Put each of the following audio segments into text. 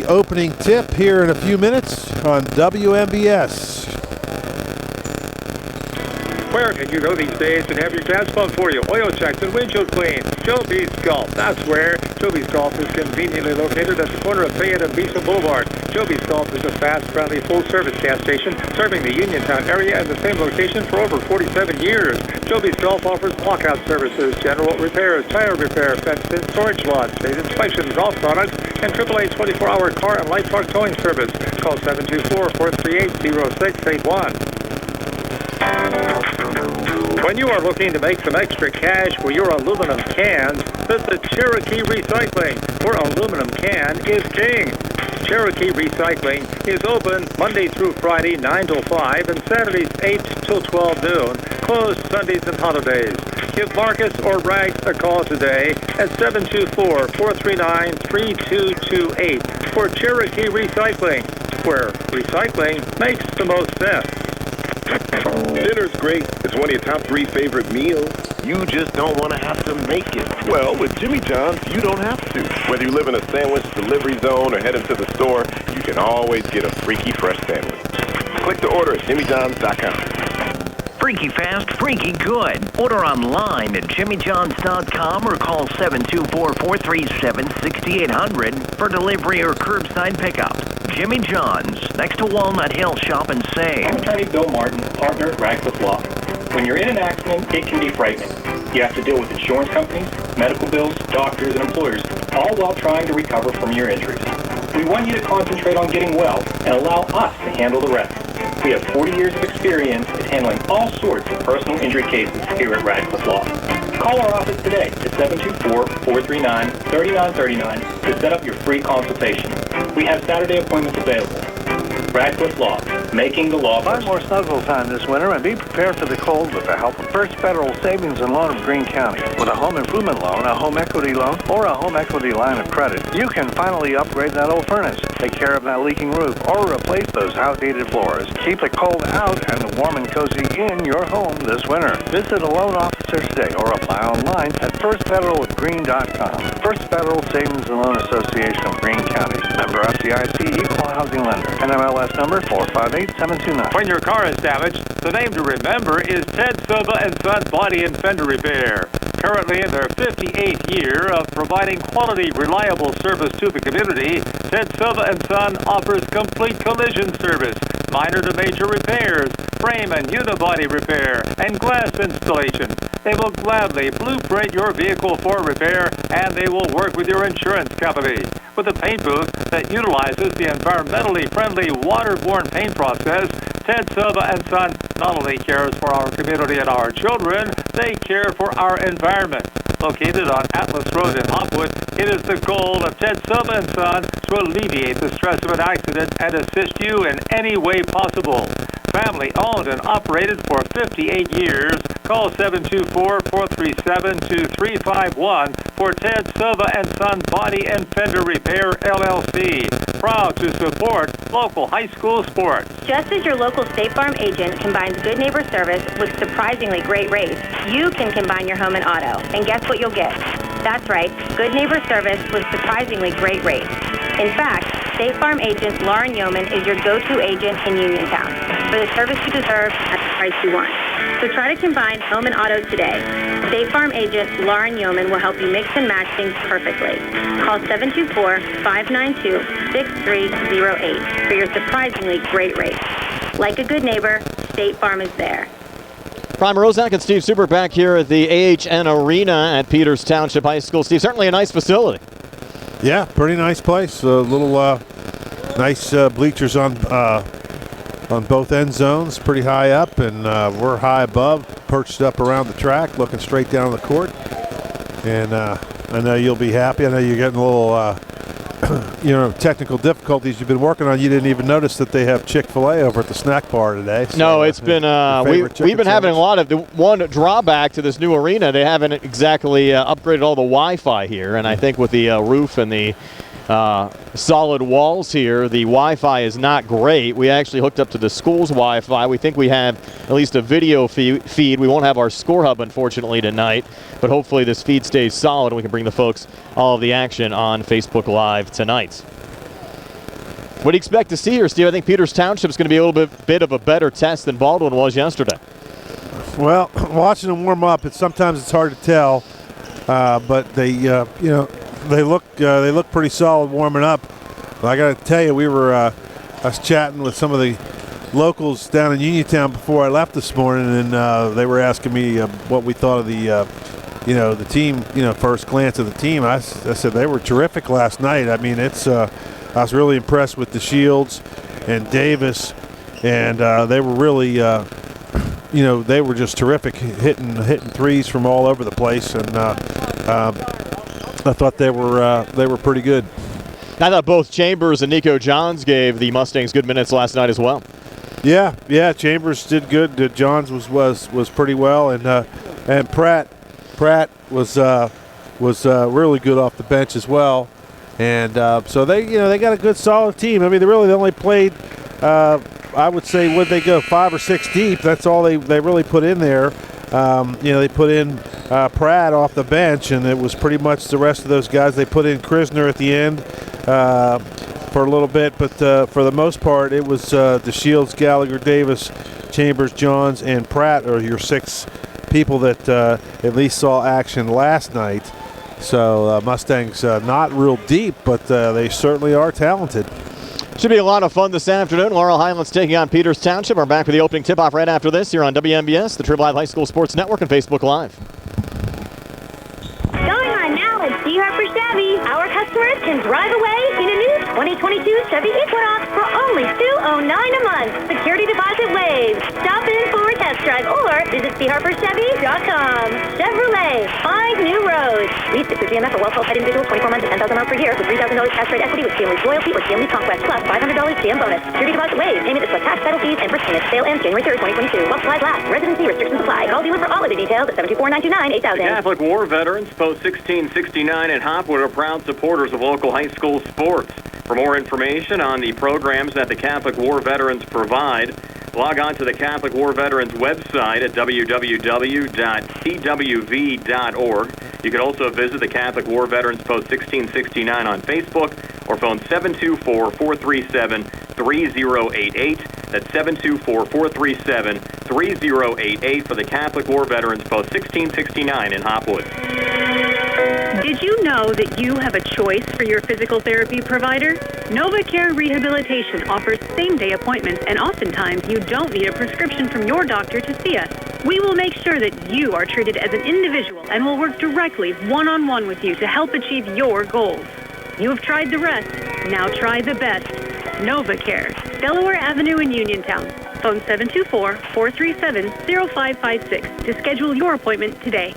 opening tip here in a few minutes on WMBS. Where can you go these days and have your gas pumped for you? Oil checks and windshield clean. Joby's Golf, that's where. Joby's Golf is conveniently located at the corner of Fayette and Beeson Boulevard. Joby's Golf is a fast, friendly, full-service gas station serving the Uniontown area in the same location for over 47 years. Joby's Golf offers walkout services, general repairs, tire repair, fenced-in storage lots, state inspection, golf products, and AAA 24-hour car and light truck towing service. Call 724-438-0681. When you are looking to make some extra cash for your aluminum cans, visit Cherokee Recycling, where aluminum can is king. Cherokee Recycling is open Monday through Friday 9 till 5 and Saturdays 8 till 12 noon, closed Sundays and holidays. Give Marcus or Rags a call today at 724-439-3228 for Cherokee Recycling, where recycling makes the most sense. Dinner's great. It's one of your top 3 favorite meals. You just don't want to have to make it. Well, with Jimmy John's, you don't have to. Whether you live in a sandwich delivery zone or head into the store, you can always get a freaky fresh sandwich. Click to order at jimmyjohns.com. Freaky fast, freaky good. Order online at jimmyjohns.com or call 724-437-6800 for delivery or curbside pickup. Jimmy John's, next to Walnut Hill. Shop and save. I'm attorney Bill Martin, partner at Radcliffe Law. When you're in an accident, it can be frightening. You have to deal with insurance companies, medical bills, doctors, and employers, all while trying to recover from your injuries. We want you to concentrate on getting well and allow us to handle the rest. We have 40 years of experience at handling all sorts of personal injury cases here at Radcliffe Law. Call our office today at 724-439-3939 to set up your free consultation. We have Saturday appointments available. Radcliffe Law, making the law. Find more snuggle time this winter and be prepared for the cold with the help of First Federal Savings and Loan of Greene County. With a home improvement loan, a home equity loan, or a home equity line of credit, you can finally upgrade that old furnace, take care of that leaking roof, or replace those outdated floors. Keep the cold out and the warm and cozy in your home this winter. Visit a loan officer today or apply online at firstfederalofgreen.com. First Federal Savings and Loan Association of Greene County. Member FDIC, Equal Housing Lender. NMLS number 458729. When your car is damaged, the name to remember is Ted Silva & Son Body and Fender Repair. Currently in their 58th year of providing quality, reliable service to the community, Ted Silva & Son offers complete collision service, minor to major repairs, frame and unibody repair, and glass installation. They will gladly blueprint your vehicle for repair, and they will work with your insurance company. With a paint booth that utilizes the environmentally friendly waterborne paint process, Ted Silva & Son not only cares for our community and our children, they care for our environment. Located on Atlas Road in Hopwood, it is the goal of Ted Silva & Son to alleviate the stress of an accident and assist you in any way possible. Family owned and operated for 58 years. Call 724-437-2351 for Ted Silva & Son Body and Fender Repair, LLC. Proud to support local high school sports. Just as your local State Farm agent combines good neighbor service with surprisingly great rates, you can combine your home and auto. And guess what you'll get? That's right, good neighbor service with surprisingly great rates. In fact, State Farm agent Lauren Yeoman is your go-to agent in Uniontown for the service you deserve at the price you want. So try to combine home and auto today. State Farm agent Lauren Yeoman will help you mix and match things perfectly. Call 724-592-6308 for your surprisingly great rates. Like a good neighbor, State Farm is there. Prime Rozak and Steve Super back here at the AHN Arena at Peters Township High School. Steve, certainly a nice facility. Yeah, pretty nice place. A little nice bleachers on both end zones, pretty high up, and we're high above, perched up around the track, looking straight down the court. And I know you'll be happy. I know you're getting a little, technical difficulties you've been working on. You didn't even notice that they have Chick-fil-A over at the snack bar today. So, no, it's been we've been having a lot of the one drawback to this new arena. They haven't exactly upgraded all the Wi-Fi here, and I think with the roof and the solid walls here, the Wi-Fi is not great. We actually hooked up to the school's Wi-Fi. We think we have at least a video feed. We won't have our score hub, unfortunately, tonight, but hopefully this feed stays solid and we can bring the folks all of the action on Facebook Live tonight. What do you expect to see here, Steve? I think Peters Township is going to be a little bit of a better test than Baldwin was yesterday. Well, watching them warm up, sometimes it's hard to tell, but they look pretty solid warming up. But I got to tell you, I was chatting with some of the locals down in Uniontown before I left this morning, and they were asking me what we thought of the team. First glance of the team. I said they were terrific last night. I mean, I was really impressed with the Shields and Davis, and they were really, they were just terrific, hitting threes from all over the place, and I thought they were pretty good. I thought both Chambers and Nico Johns gave the Mustangs good minutes last night as well. Yeah. Chambers did good. Johns was pretty well, and Pratt was really good off the bench as well. And so they got a good solid team. I mean, they only played, I would say, would they go 5 or 6 deep? That's all they really put in there. They put in Pratt off the bench, and it was pretty much the rest of those guys. They put in Krisner at the end for a little bit, but for the most part, it was the Shields, Gallagher, Davis, Chambers, Johns, and Pratt are your 6 people that at least saw action last night. So Mustangs not real deep, but they certainly are talented. Should be a lot of fun this afternoon. Laurel Highlands taking on Peters Township. We're back with the opening tip-off right after this here on WMBS, the Trib Live High School Sports Network, and Facebook Live. Going on now at C. Harper Chevy. Our customers can drive away in a new 2022 Chevy Equinox for only $209 a month. Security deposit waived. Stop in for a test drive or visit CHarperChevy.com. Chevrolet, find new roads. Lease it through GMF for well-qualified individuals, 24 months and 10,000 miles per year with $3,000 cash rate equity with Stanley's Loyalty or Stanley Conquest plus $500 GM bonus. Security deposit waived. Payment is plus tax, title fees, and first payment. Sale ends January 3rd, 2022. While supplies last. Residency restrictions apply. Call dealer for all of the details at 724-929-8000. Catholic War Veterans Post 1669 and Hopwood are proud supporters of local high school sports. For more information on the programs that the Catholic War Veterans provide, log on to the Catholic War Veterans website at www.cwv.org. You can also visit the Catholic War Veterans Post 1669 on Facebook or phone 724-437-3088. That's 724-437-3088 for the Catholic War Veterans Post 1669 in Hopwood. Did you know that you have a choice for your physical therapy provider? NovaCare Rehabilitation offers same-day appointments, and oftentimes you don't need a prescription from your doctor to see us. We will make sure that you are treated as an individual and will work directly one-on-one with you to help achieve your goals. You have tried the rest. Now try the best. NovaCare, Delaware Avenue in Uniontown. Phone 724-437-0556 to schedule your appointment today.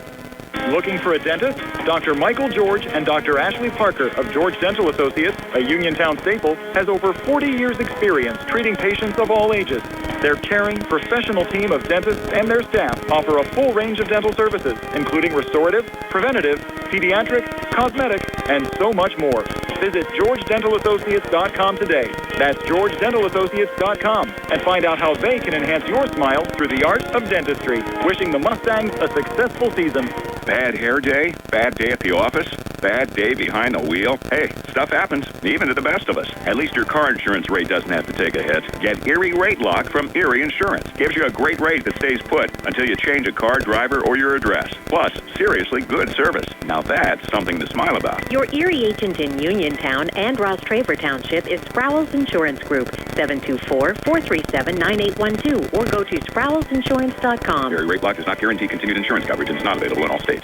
Looking for a dentist? Dr. Michael George and Dr. Ashley Parker of George Dental Associates, a Uniontown staple, has over 40 years' experience treating patients of all ages. Their caring, professional team of dentists and their staff offer a full range of dental services, including restorative, preventative, pediatric, cosmetic, and so much more. Visit GeorgeDentalAssociates.com today. That's GeorgeDentalAssociates.com and find out how they can enhance your smile through the art of dentistry. Wishing the Mustangs a successful season. Bad hair day? Bad day at the office? Bad day behind the wheel? Hey, stuff happens, even to the best of us. At least your car insurance rate doesn't have to take a hit. Get Erie Rate Lock from Erie Insurance. Gives you a great rate that stays put until you change a car, driver, or your address. Plus, seriously good service. Now that's something to smile about. Your Erie agent in Uniontown and Ross Traver Township is Sprowls Insurance Group, 724-437-9812, or go to SprowlsInsurance.com. Erie Rate Lock does not guarantee continued insurance coverage and is not available in all states.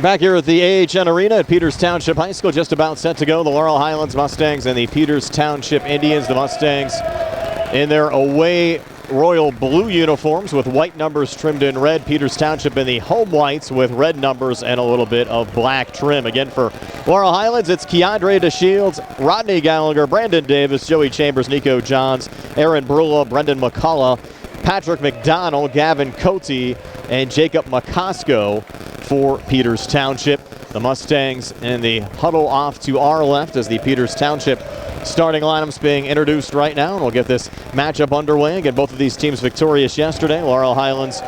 Back here at the AHN Arena at Peters Township High School, just about set to go. The Laurel Highlands Mustangs and the Peters Township Indians. The Mustangs in their away royal blue uniforms with white numbers trimmed in red. Peters Township in the home whites with red numbers and a little bit of black trim. Again, for Laurel Highlands, it's Keandre DeShields, Rodney Gallagher, Brandon Davis, Joey Chambers, Nico Johns, Aaron Brula, Brendan McCullough, Patrick McDonald, Gavin Cote, and Jacob McCosco for Peters Township. The Mustangs in the huddle off to our left as the Peters Township starting lineups being introduced right now, and we'll get this matchup underway. Again, both of these teams victorious yesterday. Laurel Highlands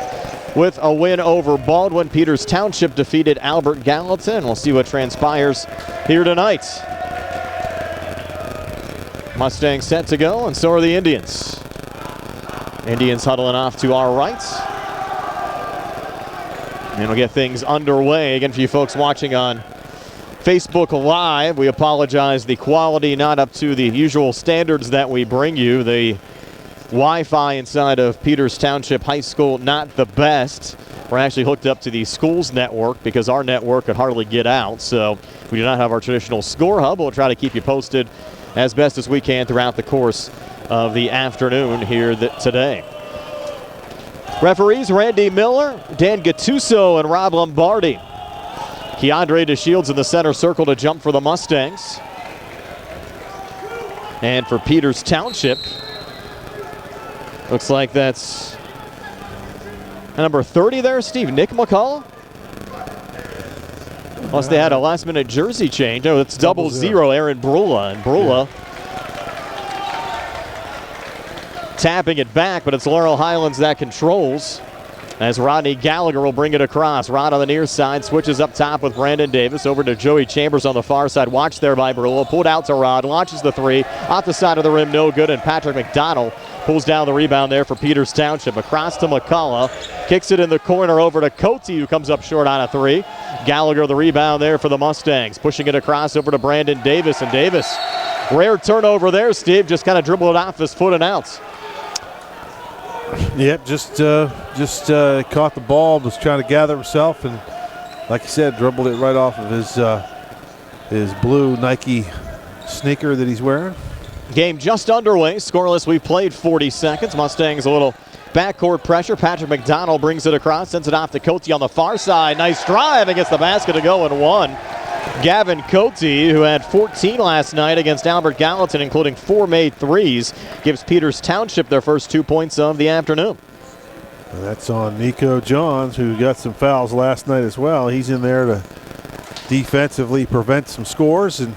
with a win over Baldwin. Peters Township defeated Albert Gallatin. We'll see what transpires here tonight. Mustangs set to go, and so are the Indians. Indians huddling off to our right. And we'll get things underway. Again, for you folks watching on Facebook Live, we apologize. The quality not up to the usual standards that we bring you. The Wi-Fi inside of Peters Township High School, not the best. We're actually hooked up to the school's network because our network could hardly get out. So we do not have our traditional score hub. We'll try to keep you posted as best as we can throughout the course of the afternoon here today. Referees Randy Miller, Dan Gattuso, and Rob Lombardi. Keandre DeShields in the center circle to jump for the Mustangs. And for Peters Township, looks like that's number 30 there, Steve. Nick McCullough? Unless they had a last-minute jersey change. No, it's 0-0, Aaron Brula. And Brula tapping it back, but it's Laurel Highlands that controls as Rodney Gallagher will bring it across. Rod on the near side, switches up top with Brandon Davis over to Joey Chambers on the far side. Watched there by Brula, pulled out to Rod, launches the three, off the side of the rim, no good, and Patrick McDonald pulls down the rebound there for Peters Township. Across to McCullough, kicks it in the corner over to Cote, who comes up short on a three. Gallagher the rebound there for the Mustangs, pushing it across over to Brandon Davis, and Davis, rare turnover there, Steve, just kind of dribbled it off his foot and out. Yep, just caught the ball, was trying to gather himself, and like you said, dribbled it right off of his blue Nike sneaker that he's wearing. Game just underway, scoreless. We've played 40 seconds. Mustangs a little backcourt pressure. Patrick McDonald brings it across, sends it off to Cote on the far side. Nice drive and gets the basket to go and one. Gavin Cote, who had 14 last night against Albert Gallatin, including 4 made threes, gives Peters Township their first 2 points of the afternoon. And that's on Nico Johns, who got some fouls last night as well. He's in there to defensively prevent some scores. And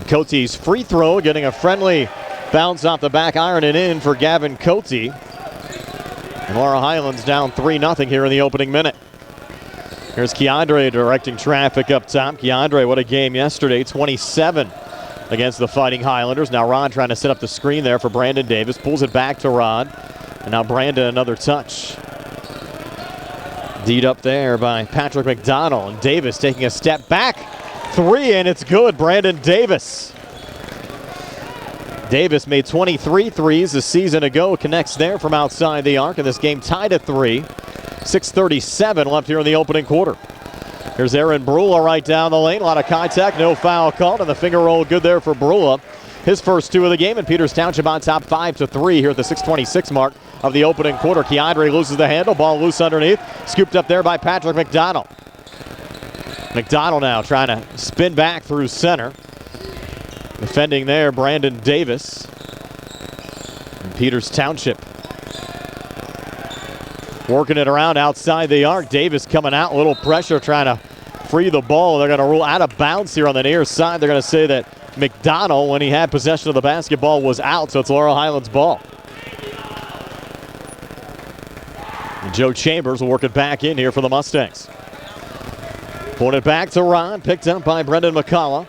Cote's free throw, getting a friendly bounce off the back iron and in for Gavin Cote. And Laurel Highlands down 3-0 here in the opening minute. Here's Keandre directing traffic up top. Keandre, what a game yesterday, 27 against the Fighting Highlanders. Now Rod trying to set up the screen there for Brandon Davis. Pulls it back to Rod. And now Brandon another touch. D'd up there by Patrick McDonald. And Davis taking a step back. Three, and it's good. Brandon Davis. Davis made 23 threes a season ago. Connects there from outside the arc. And this game tied at 3. 6:37 left here in the opening quarter. Here's Aaron Brula right down the lane. A lot of contact, no foul called, and the finger roll good there for Brula. His first 2 of the game, and Peters Township on top 5-3 here at the 6:26 mark of the opening quarter. Keandre loses the handle, ball loose underneath. Scooped up there by Patrick McDonald. McDonald now trying to spin back through center. Defending there, Brandon Davis. And Peters Township working it around outside the arc. Davis coming out, a little pressure, trying to free the ball. They're going to rule out of bounds here on the near side. They're going to say that McDonald, when he had possession of the basketball, was out, so it's Laurel Highlands ball. And Joe Chambers will work it back in here for the Mustangs. Pulling it back to Ron, picked up by Brendan McCullough.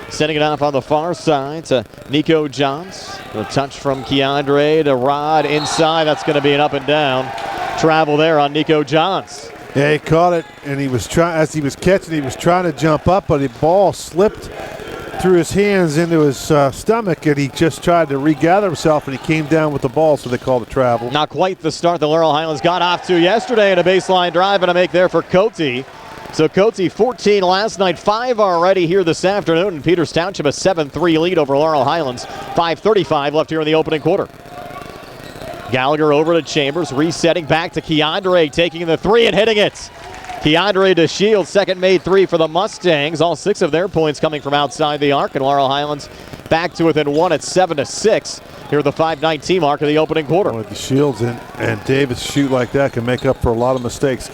Sending it off on the far side to Nico Johns. A touch from Keandre to Rod inside. That's going to be an up and down travel there on Nico Johns. Yeah, he caught it, and he was trying, as he was catching, he was trying to jump up, but the ball slipped through his hands into his stomach, and he just tried to regather himself, and he came down with the ball, so they called a travel. Not quite the start that Laurel Highlands got off to yesterday, in a baseline drive and a make there for Cote. So Cote 14 last night, 5 already here this afternoon, and Peters Township a 7-3 lead over Laurel Highlands. 5:35 left here in the opening quarter. Gallagher over to Chambers, resetting back to Keandre, taking the 3 and hitting it. Keandre DeShields, second made 3 for the Mustangs. All 6 of their points coming from outside the arc, and Laurel Highlands back to within 1 at 7-6 here at the 5:19 mark of the opening quarter. Well, DeShields and Davis shoot like that can make up for a lot of mistakes.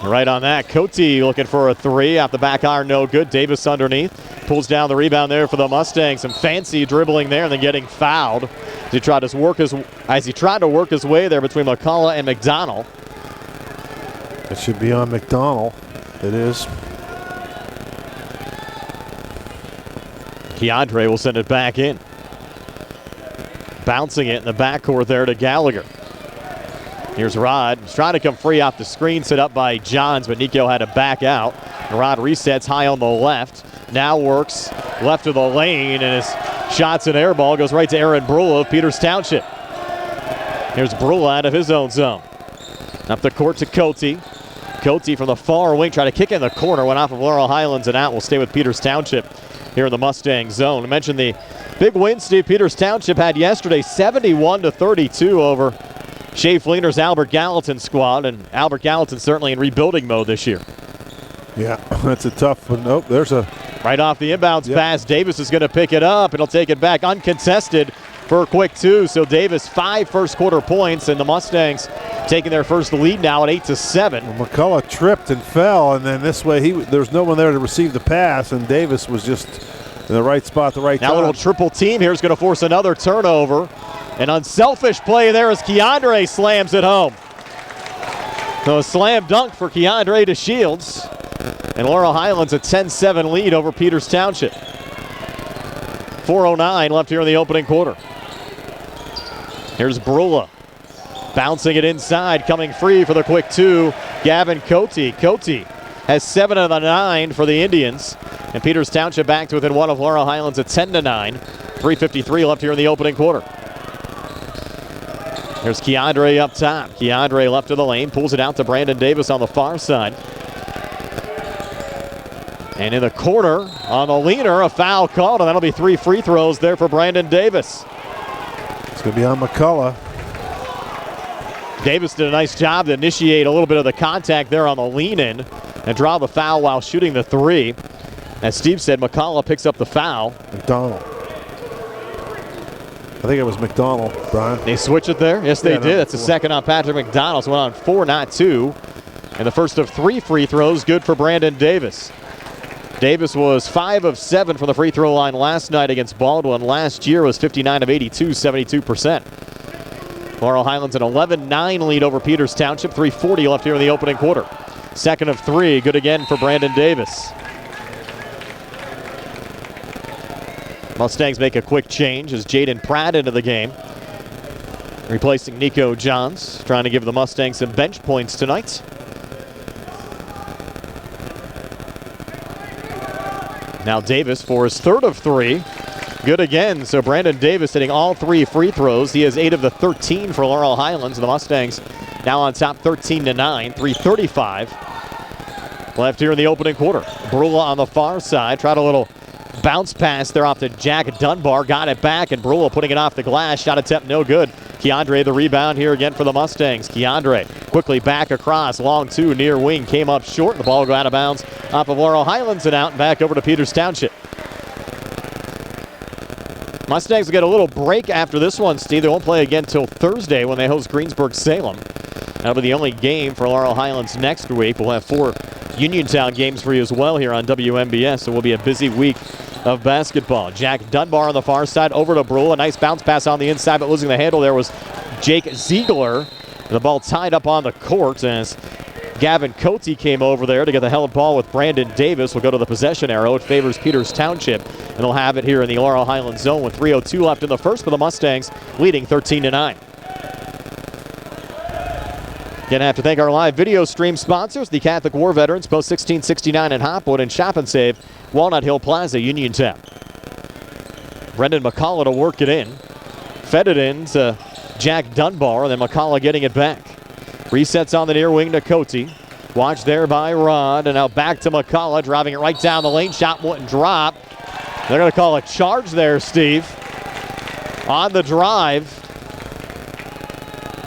Right on that. Cote looking for a 3 off the back iron, no good. Davis underneath. Pulls down the rebound there for the Mustangs. Some fancy dribbling there and then getting fouled. As he tried to work his way there between McCullough and McDonald. It should be on McDonald. It is. Keandre will send it back in. Bouncing it in the backcourt there to Gallagher. Here's Rod. He's trying to come free off the screen set up by Johns, but Nico had to back out. And Rod resets high on the left. Now works left of the lane, and his shots and air ball goes right to Aaron Brula of Peters Township. Here's Brula out of his own zone. Up the court to Cote. Cote from the far wing, trying to kick in the corner, went off of Laurel Highlands and out. Will stay with Peters Township here in the Mustang zone. I mentioned the big win Steve Peters Township had yesterday, 71-32 over Shea Fleener's Albert Gallatin squad, and Albert Gallatin certainly in rebuilding mode this year. Yeah, that's a tough one. Nope, there's a... Right off the inbounds pass, Davis is going to pick it up, and he'll take it back uncontested for a quick two. So Davis, 5 first quarter points, and the Mustangs taking their first lead now at 8-7. Well, McCullough tripped and fell, and then this way there's no one there to receive the pass, and Davis was just in the right spot at the right time. Now a little triple team here is going to force another turnover. An unselfish play there as Keandre slams it home. So a slam dunk for Keandre to Shields. And Laurel Highlands a 10-7 lead over Peters Township. 4:09 left here in the opening quarter. Here's Brula. Bouncing it inside, coming free for the quick two. Gavin Cote. Cote has 7 of the 9 for the Indians. And Peters Township back to within one of Laurel Highlands at 10-9. 3:53 left here in the opening quarter. There's Keandre up top. Keandre left of the lane, pulls it out to Brandon Davis on the far side. And in the corner, on the leaner, a foul called, and that'll be 3 free throws there for Brandon Davis. It's going to be on McCullough. Davis did a nice job to initiate a little bit of the contact there on the lean-in and draw the foul while shooting the 3. As Steve said, McCullough picks up the foul. McDonald. I think it was McDonald, Brian. They switch it there? Yes, they did. That's the second on Patrick McDonald. So went on 4, not 2. And the first of 3 free throws, good for Brandon Davis. Davis was 5 of 7 from the free throw line last night against Baldwin. Last year was 59 of 82, 72%. Laurel Highlands an 11-9 lead over Peters Township. 3:40 left here in the opening quarter. Second of 3, good again for Brandon Davis. Mustangs make a quick change as Jaden Pratt into the game, replacing Nico Johns, trying to give the Mustangs some bench points tonight. Now Davis for his 3rd of 3. Good again. So Brandon Davis hitting all 3 free throws. He has 8 of the 13 for Laurel Highlands. The Mustangs now on top 13-9. 3:35 left here in the opening quarter. Brula on the far side. Tried a little bounce pass there off to Jack Dunbar. Got it back, and Brula putting it off the glass. Shot attempt no good. Keandre the rebound here again for the Mustangs. Keandre quickly back across. Long 2 near wing. Came up short. The ball will go out of bounds off of Laurel Highlands and out and back over to Peters Township. Mustangs will get a little break after this one, Steve. They won't play again till Thursday when they host Greensburg-Salem. That'll be the only game for Laurel Highlands next week. We'll have 4 Uniontown games for you as well here on WMBS, so we'll be a busy week of basketball. Jack Dunbar on the far side over to Brule. A nice bounce pass on the inside, but losing the handle there was Jake Ziegler. The ball tied up on the court as Gavin Cote came over there to get the held ball with Brandon Davis. Will go to the possession arrow. It favors Peters Township, and they'll have it here in the Laurel Highlands zone with 3:02 left in the first, for the Mustangs leading 13-9. Again, I have to thank our live video stream sponsors, the Catholic War Veterans, Post 1669 in Hopwood, and Shop and Save, Walnut Hill Plaza, Uniontown. Brendan McCullough to work it in. Fed it in to Jack Dunbar, and then McCullough getting it back. Resets on the near wing to Cote. Watched there by Rod, and now back to McCullough, driving it right down the lane. Shot wouldn't drop. They're going to call a charge there, Steve. On the drive.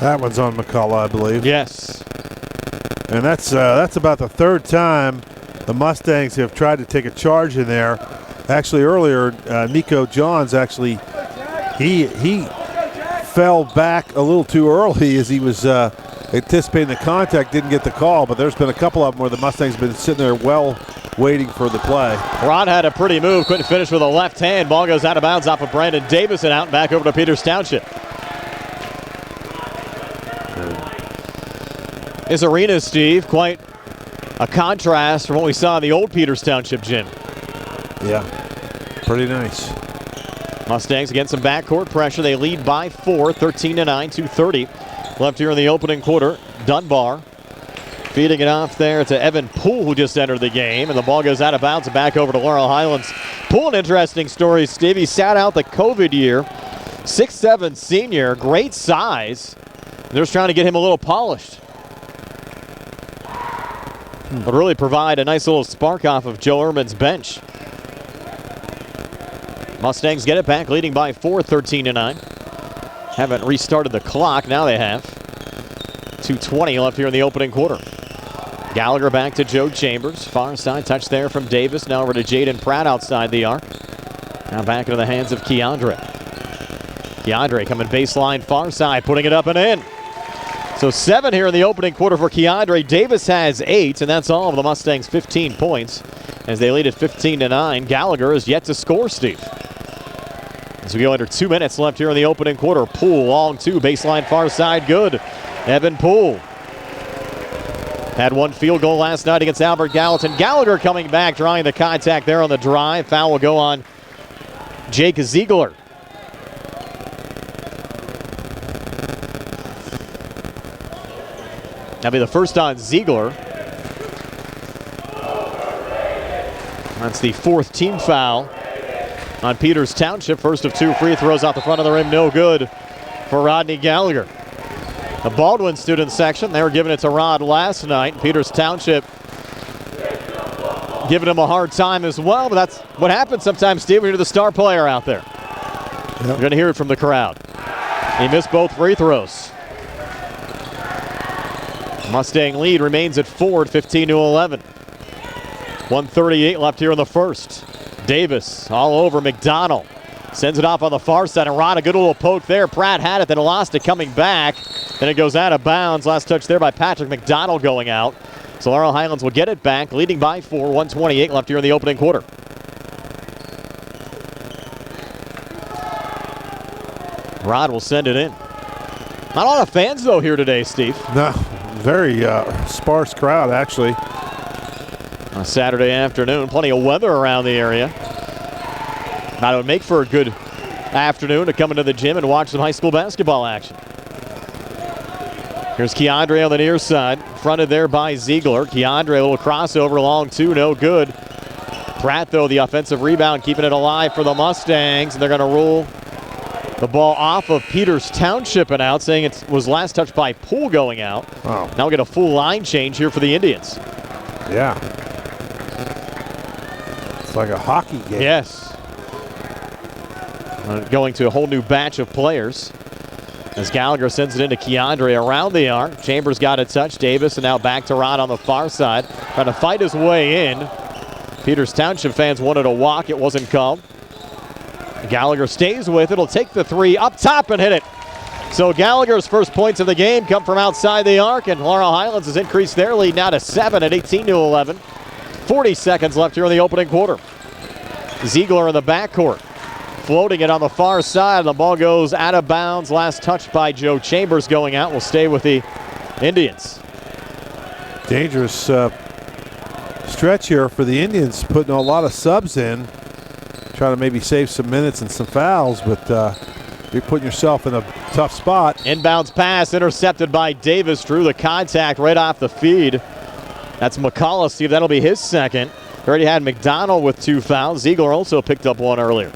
That one's on McCullough, I believe. Yes. And that's about the 3rd time the Mustangs have tried to take a charge in there. Actually, earlier, Nico Johns actually, he fell back a little too early as he was anticipating the contact, didn't get the call, but there's been a couple of them where the Mustangs have been sitting there well waiting for the play. Rod had a pretty move, couldn't finish with a left hand. Ball goes out of bounds off of Brandon Davis and out and back over to Peters Township. This arena, Steve, quite a contrast from what we saw in the old Peters Township gym. Yeah. Pretty nice. Mustangs against some backcourt pressure. They lead by 4, 13-9, 2:30 left here in the opening quarter. Dunbar feeding it off there to Evan Poole, who just entered the game, and the ball goes out of bounds and back over to Laurel Highlands. Poole, an interesting story, Steve. He sat out the COVID year, 6'7" senior, great size. They're just trying to get him a little polished. But really provide a nice little spark off of Joe Ehrman's bench. Mustangs get it back, leading by 4, 13-9. Haven't restarted the clock. Now they have. 2:20 left here in the opening quarter. Gallagher back to Joe Chambers. Far side touch there from Davis. Now over to Jaden Pratt outside the arc. Now back into the hands of Keandre. Keandre coming baseline far side, putting it up and in. So 7 here in the opening quarter for Keandre. Davis has 8, and that's all of the Mustangs' 15 points as they lead at 15-9. Gallagher is yet to score, Steve. As we go under 2 minutes left here in the opening quarter. Poole, long 2, baseline far side, good. Evan Poole had 1 field goal last night against Albert Gallatin. Gallagher coming back, drawing the contact there on the drive. Foul will go on Jake Ziegler. That'll be the first on Ziegler. That's the 4th team foul on Peters Township. First of 2 free throws out the front of the rim, no good for Rodney Gallagher. The Baldwin student section, they were giving it to Rod last night. Peters Township giving him a hard time as well, but that's what happens sometimes, Steve, when you're the star player out there. Yep. You're going to hear it from the crowd. He missed both free throws. Mustang lead remains at 4 at 15-11. 1:38 left here in the first. Davis all over McDonald. Sends it off on the far side, and Rod, a good little poke there. Pratt had it, then lost it coming back. Then it goes out of bounds. Last touch there by Patrick McDonald going out. So Laurel Highlands will get it back, leading by 4, 1:28 left here in the opening quarter. Rod will send it in. Not a lot of fans, though, here today, Steve. No, very sparse crowd, actually. On a Saturday afternoon, plenty of weather around the area. That would make for a good afternoon to come into the gym and watch some high school basketball action. Here's Keandre on the near side, fronted there by Ziegler. Keandre, a little crossover, long 2, no good. Pratt, though, the offensive rebound, keeping it alive for the Mustangs, and they're going to roll the ball off of Peters Township and out, saying it was last touched by Poole going out. Wow. Now we get a full line change here for the Indians. Yeah. It's like a hockey game. Yes. Going to a whole new batch of players as Gallagher sends it into Keandre around the arc. Chambers got a touch. Davis, and now back to Rod on the far side, trying to fight his way in. Peters Township fans wanted a walk. It wasn't called. Gallagher stays with it. He'll take the 3 up top and hit it. So Gallagher's first points of the game come from outside the arc, and Laurel Highlands has increased their lead now to 7 at 18-11. 40 seconds left here in the opening quarter. Ziegler in the backcourt, floating it on the far side. The ball goes out of bounds. Last touch by Joe Chambers going out. Will stay with the Indians. Dangerous stretch here for the Indians, putting a lot of subs in, trying to maybe save some minutes and some fouls, but you're putting yourself in a tough spot. Inbounds pass intercepted by Davis. Drew the contact right off the feed. That's McCullough. See if that'll be his second. Already had McDonald with 2 fouls. Ziegler also picked up 1 earlier.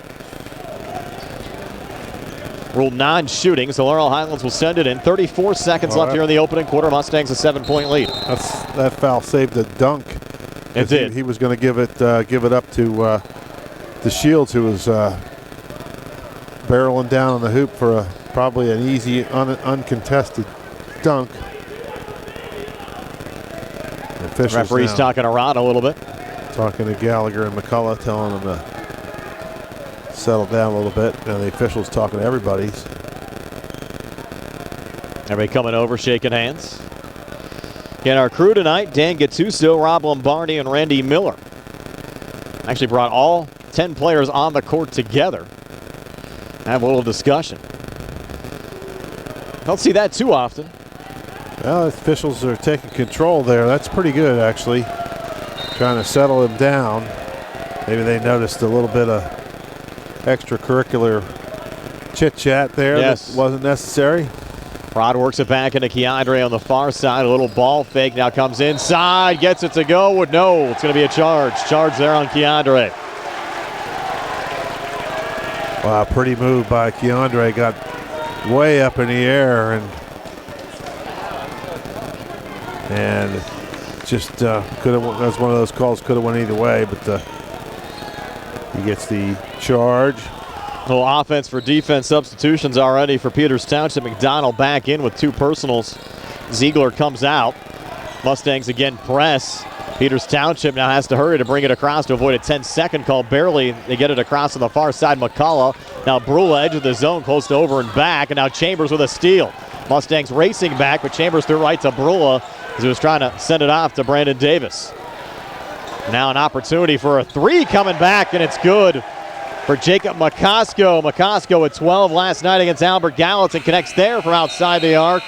Ruled non-shooting, so Laurel Highlands will send it in. 34 seconds left here in the opening quarter. Mustangs a 7-point lead. That foul saved a dunk. It did. He was going to give it up to Shields, who was barreling down on the hoop for probably an easy, uncontested dunk. Referee's talking to Rod a little bit. Talking to Gallagher and McCullough, telling them to settle down a little bit. And the officials talking to everybody. Everybody coming over, shaking hands. In our crew tonight, Dan Gattuso, Rob Lombardi, and Randy Miller. Actually brought all 10 players on the court together. Have a little discussion. Don't see that too often. Well, officials are taking control there. That's pretty good, actually. Trying to settle him down. Maybe they noticed a little bit of extracurricular chit-chat there. Yes. That wasn't necessary. Rod works it back into Keandre on the far side. A little ball fake now comes inside. Gets it to go. No, it's going to be a charge. Charge there on Keandre. Wow, pretty move by Keandre. Got way up in the air and just could have. That was one of those calls. Could have went either way, but he gets the charge. A little offense for defense substitutions already for Peters Township. McDonald back in with 2 personals. Ziegler comes out. Mustangs again press. Peters Township now has to hurry to bring it across to avoid a 10-second call. Barely they get it across on the far side. McCullough. Now Brula, edge of the zone, close to over and back. And now Chambers with a steal. Mustangs racing back, but Chambers threw right to Brula as he was trying to send it off to Brandon Davis. Now an opportunity for a 3 coming back, and it's good for Jacob McCosco. McCosco at 12 last night against Albert Gallatin connects there from outside the arc.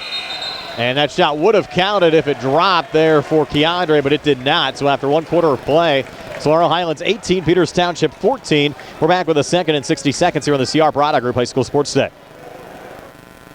And that shot would have counted if it dropped there for Keandre, but it did not. So after 1 quarter of play, it's Laurel Highlands 18, Peters Township 14. We're back with a second and 60 seconds here on the CR Product Group High School Sports Day.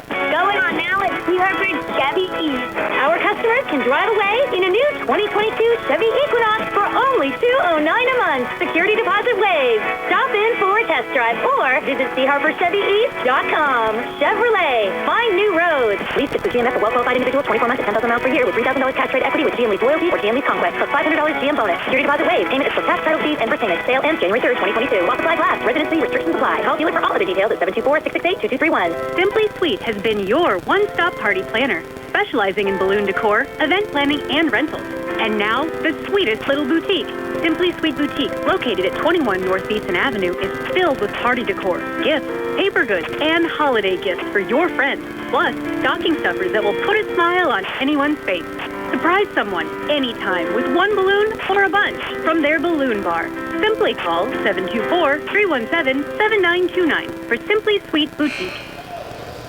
Going on now at Harvard Chevy East. Our customers can drive away in a new 2022 Chevy Equinox for only $209 a month. Security deposit waived. Stop in for a test drive or visit CHarperChevyEast.com. Chevrolet. Find new roads. Lease to GMF for well-qualified individuals 24 months at $10,000 miles per year with $3,000 cash trade equity with GM Lease Loyalty or GM Lease Conquest plus $500 GM bonus. Security deposit waived. Payment is for tax, title fees, and for payment. Sale ends January 3rd, 2022. While supplies last. Residency restrictions apply. Call dealer for all other details at 724-668-2231. Simply Sweet has been your one-stop party planner, specializing in balloon decor, event planning, and rentals. And now, the sweetest little boutique. Simply Sweet Boutique, located at 21 North Beeson Avenue, is filled with party decor, gifts, paper goods, and holiday gifts for your friends. Plus, stocking stuffers that will put a smile on anyone's face. Surprise someone anytime with one balloon or a bunch from their balloon bar. Simply call 724-317-7929 for Simply Sweet Boutique.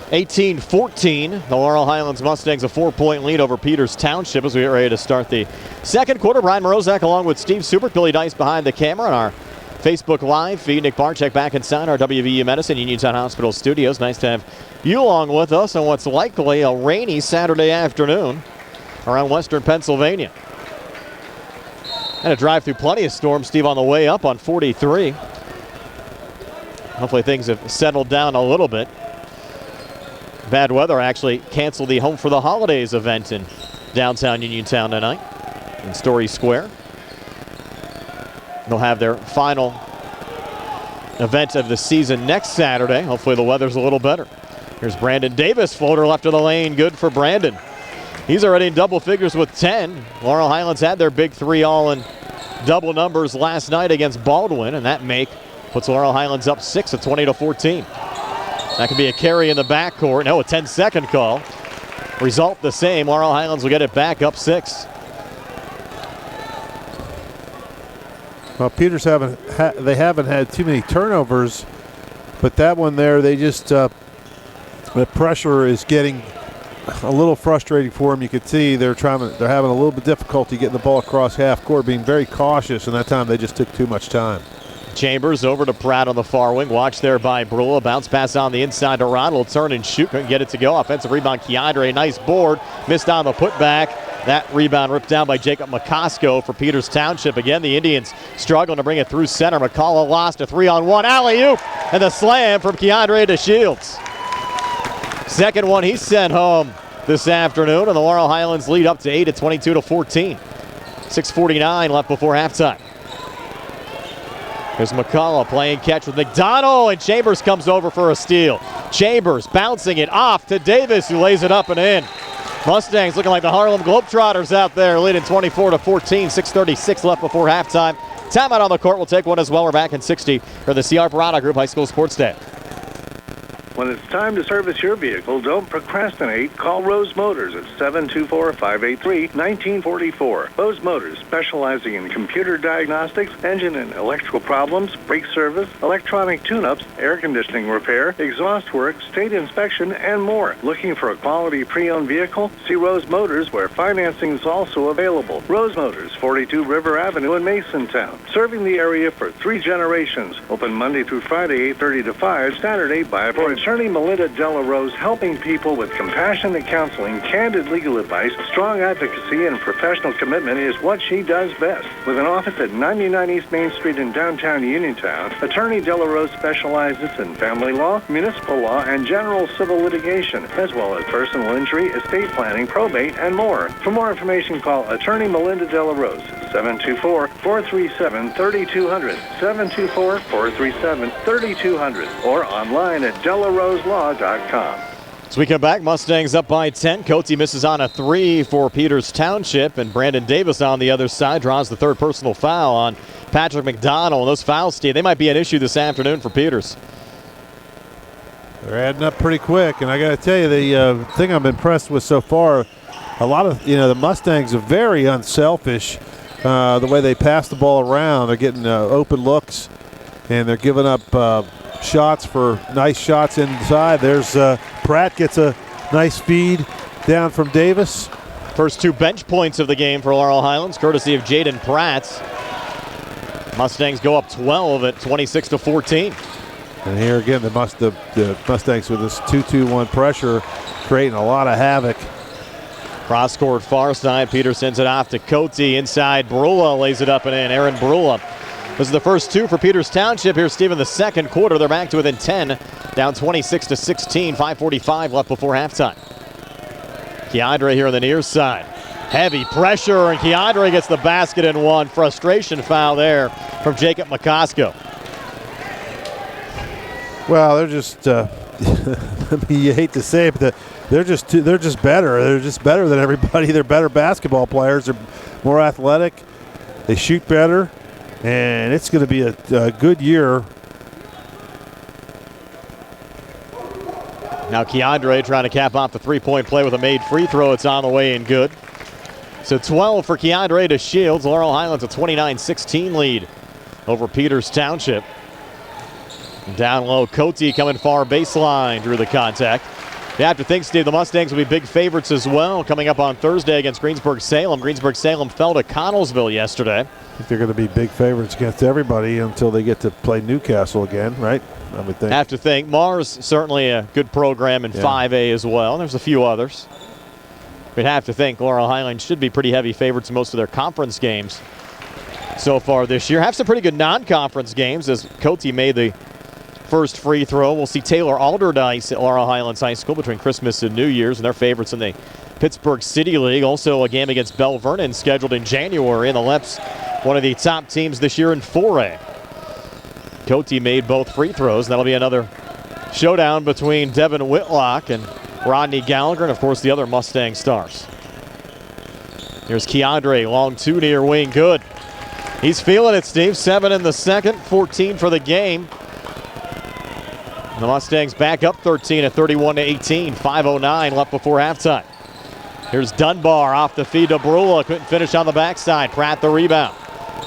18-14, the Laurel Highlands Mustangs a 4-point lead over Peters Township as we get ready to start the second quarter. Brian Morozak along with Steve Super, Billy Dice behind the camera on our Facebook Live feed. Nick Barczyk back inside our WVU Medicine Uniontown Hospital studios. Nice to have you along with us on what's likely a rainy Saturday afternoon around western Pennsylvania. And a drive through plenty of storms, Steve, on the way up on 43. Hopefully things have settled down a little bit. Bad weather actually canceled the Home for the Holidays event in downtown Uniontown tonight in Story Square. They'll have their final event of the season next Saturday. Hopefully the weather's a little better. Here's Brandon Davis, floater left of the lane, good for Brandon. He's already in double figures with 10. Laurel Highlands had their big 3 all in double numbers last night against Baldwin, and that make puts Laurel Highlands up 6 at 20-14. That could be a carry in the backcourt. No, a 10-second call. Result the same. Laurel Highlands will get it back up 6. Well, Peters haven't had too many turnovers, but that one there, they just the pressure is getting a little frustrating for them. You could see they're having a little bit of difficulty getting the ball across half court, being very cautious, and that time they just took too much time. Chambers over to Pratt on the far wing. Watched there by Brula. Bounce pass on the inside to Ronald. Turn and shoot. Couldn't get it to go. Offensive rebound, Keandre. Nice board. Missed on the putback. That rebound ripped down by Jacob McCosco for Peters Township. Again, the Indians struggling to bring it through center. McCullough lost a 3-on-1. Alley-oop. And the slam from Keandre to Shields. Second one he sent home this afternoon. And the Laurel Highlands lead up to 8 at 22-14. 6:49 left before halftime. There's McCullough playing catch with McDonald, and Chambers comes over for a steal. Chambers bouncing it off to Davis, who lays it up and in. Mustangs looking like the Harlem Globetrotters out there, leading 24-14, 6:36 left before halftime. Timeout on the court. We'll take one as well. We're back in 60 for the CR Parada Group High School Sports Day. When it's time to service your vehicle, don't procrastinate. Call Rose Motors at 724-583-1944. Rose Motors, specializing in computer diagnostics, engine and electrical problems, brake service, electronic tune-ups, air conditioning repair, exhaust work, state inspection, and more. Looking for a quality pre-owned vehicle? See Rose Motors, where financing is also available. Rose Motors, 42 River Avenue in Masontown. Serving the area for 3 generations. Open Monday through Friday, 8:30 to 5, Saturday by for attorney Melinda Della Rose, helping people with compassionate counseling, candid legal advice, strong advocacy, and professional commitment is what she does best. With an office at 99 East Main Street in downtown Uniontown, attorney Della Rose specializes in family law, municipal law, and general civil litigation, as well as personal injury, estate planning, probate, and more. For more information, call attorney Melinda Della Rose, 724-437-3200, 724-437-3200, or online at DellaRoseLaw.com. As we come back, Mustangs up by 10. Cote misses on a 3 for Peters Township, and Brandon Davis on the other side draws the third personal foul on Patrick McDonald. And those fouls, Steve, they might be an issue this afternoon for Peters. They're adding up pretty quick, and I got to tell you, the thing I'm impressed with so far, a lot of the Mustangs are very unselfish. The way they pass the ball around, they're getting open looks, and they're giving up shots for nice shots inside. There's Pratt gets a nice feed down from Davis. First 2 bench points of the game for Laurel Highlands, courtesy of Jaden Pratt. Mustangs go up 12 at 26-14. And here again, the Mustangs with this 2-2-1 pressure, creating a lot of havoc. Cross court far side. Peter sends it off to Cote. Inside, Brula lays it up and in. Aaron Brula. Those are the first 2 for Peters Township. Here's Steve in the second quarter. They're back to within 10, down 26-16. 5:45 left before halftime. Keandre here on the near side. Heavy pressure, and Keandre gets the basket and 1. Frustration foul there from Jacob McCosco. Well, they're just, you hate to say it, but they're just better. They're just better than everybody. They're better basketball players. They're more athletic. They shoot better. And it's going to be a good year. Now Keandre trying to cap off the three-point play with a made free throw. It's on the way and good. So 12 for Keandre to Shields. Laurel Highlands a 29-16 lead over Peters Township. Down low, Cote coming far baseline, drew the contact. You have to think, Steve, the Mustangs will be big favorites as well coming up on Thursday against Greensburg-Salem. Greensburg-Salem fell to Connellsville yesterday. I think they're going to be big favorites against everybody until they get to play Newcastle again, right? I would think. Have to think. Mars certainly a good program in 5A as well. There's a few others. We'd have to think Laurel Highlands should be pretty heavy favorites in most of their conference games so far this year. Have some pretty good non-conference games as Cote made the first free throw. We'll see Taylor Alderdice at Laurel Highlands High School between Christmas and New Year's, and their favorites in the Pittsburgh City League. Also a game against Bell Vernon scheduled in January, and the Leps, one of the top teams this year in 4A. Cote made both free throws, and that'll be another showdown between Devin Whitlock and Rodney Gallagher, and of course the other Mustang stars. Here's Keandre, long 2 near wing, good. He's feeling it, Steve. 7 in the second, 14 for the game. And the Mustangs back up 13 at 31-18. 5:09 left before halftime. Here's Dunbar off the feed to Brula. Couldn't finish on the backside. Pratt the rebound.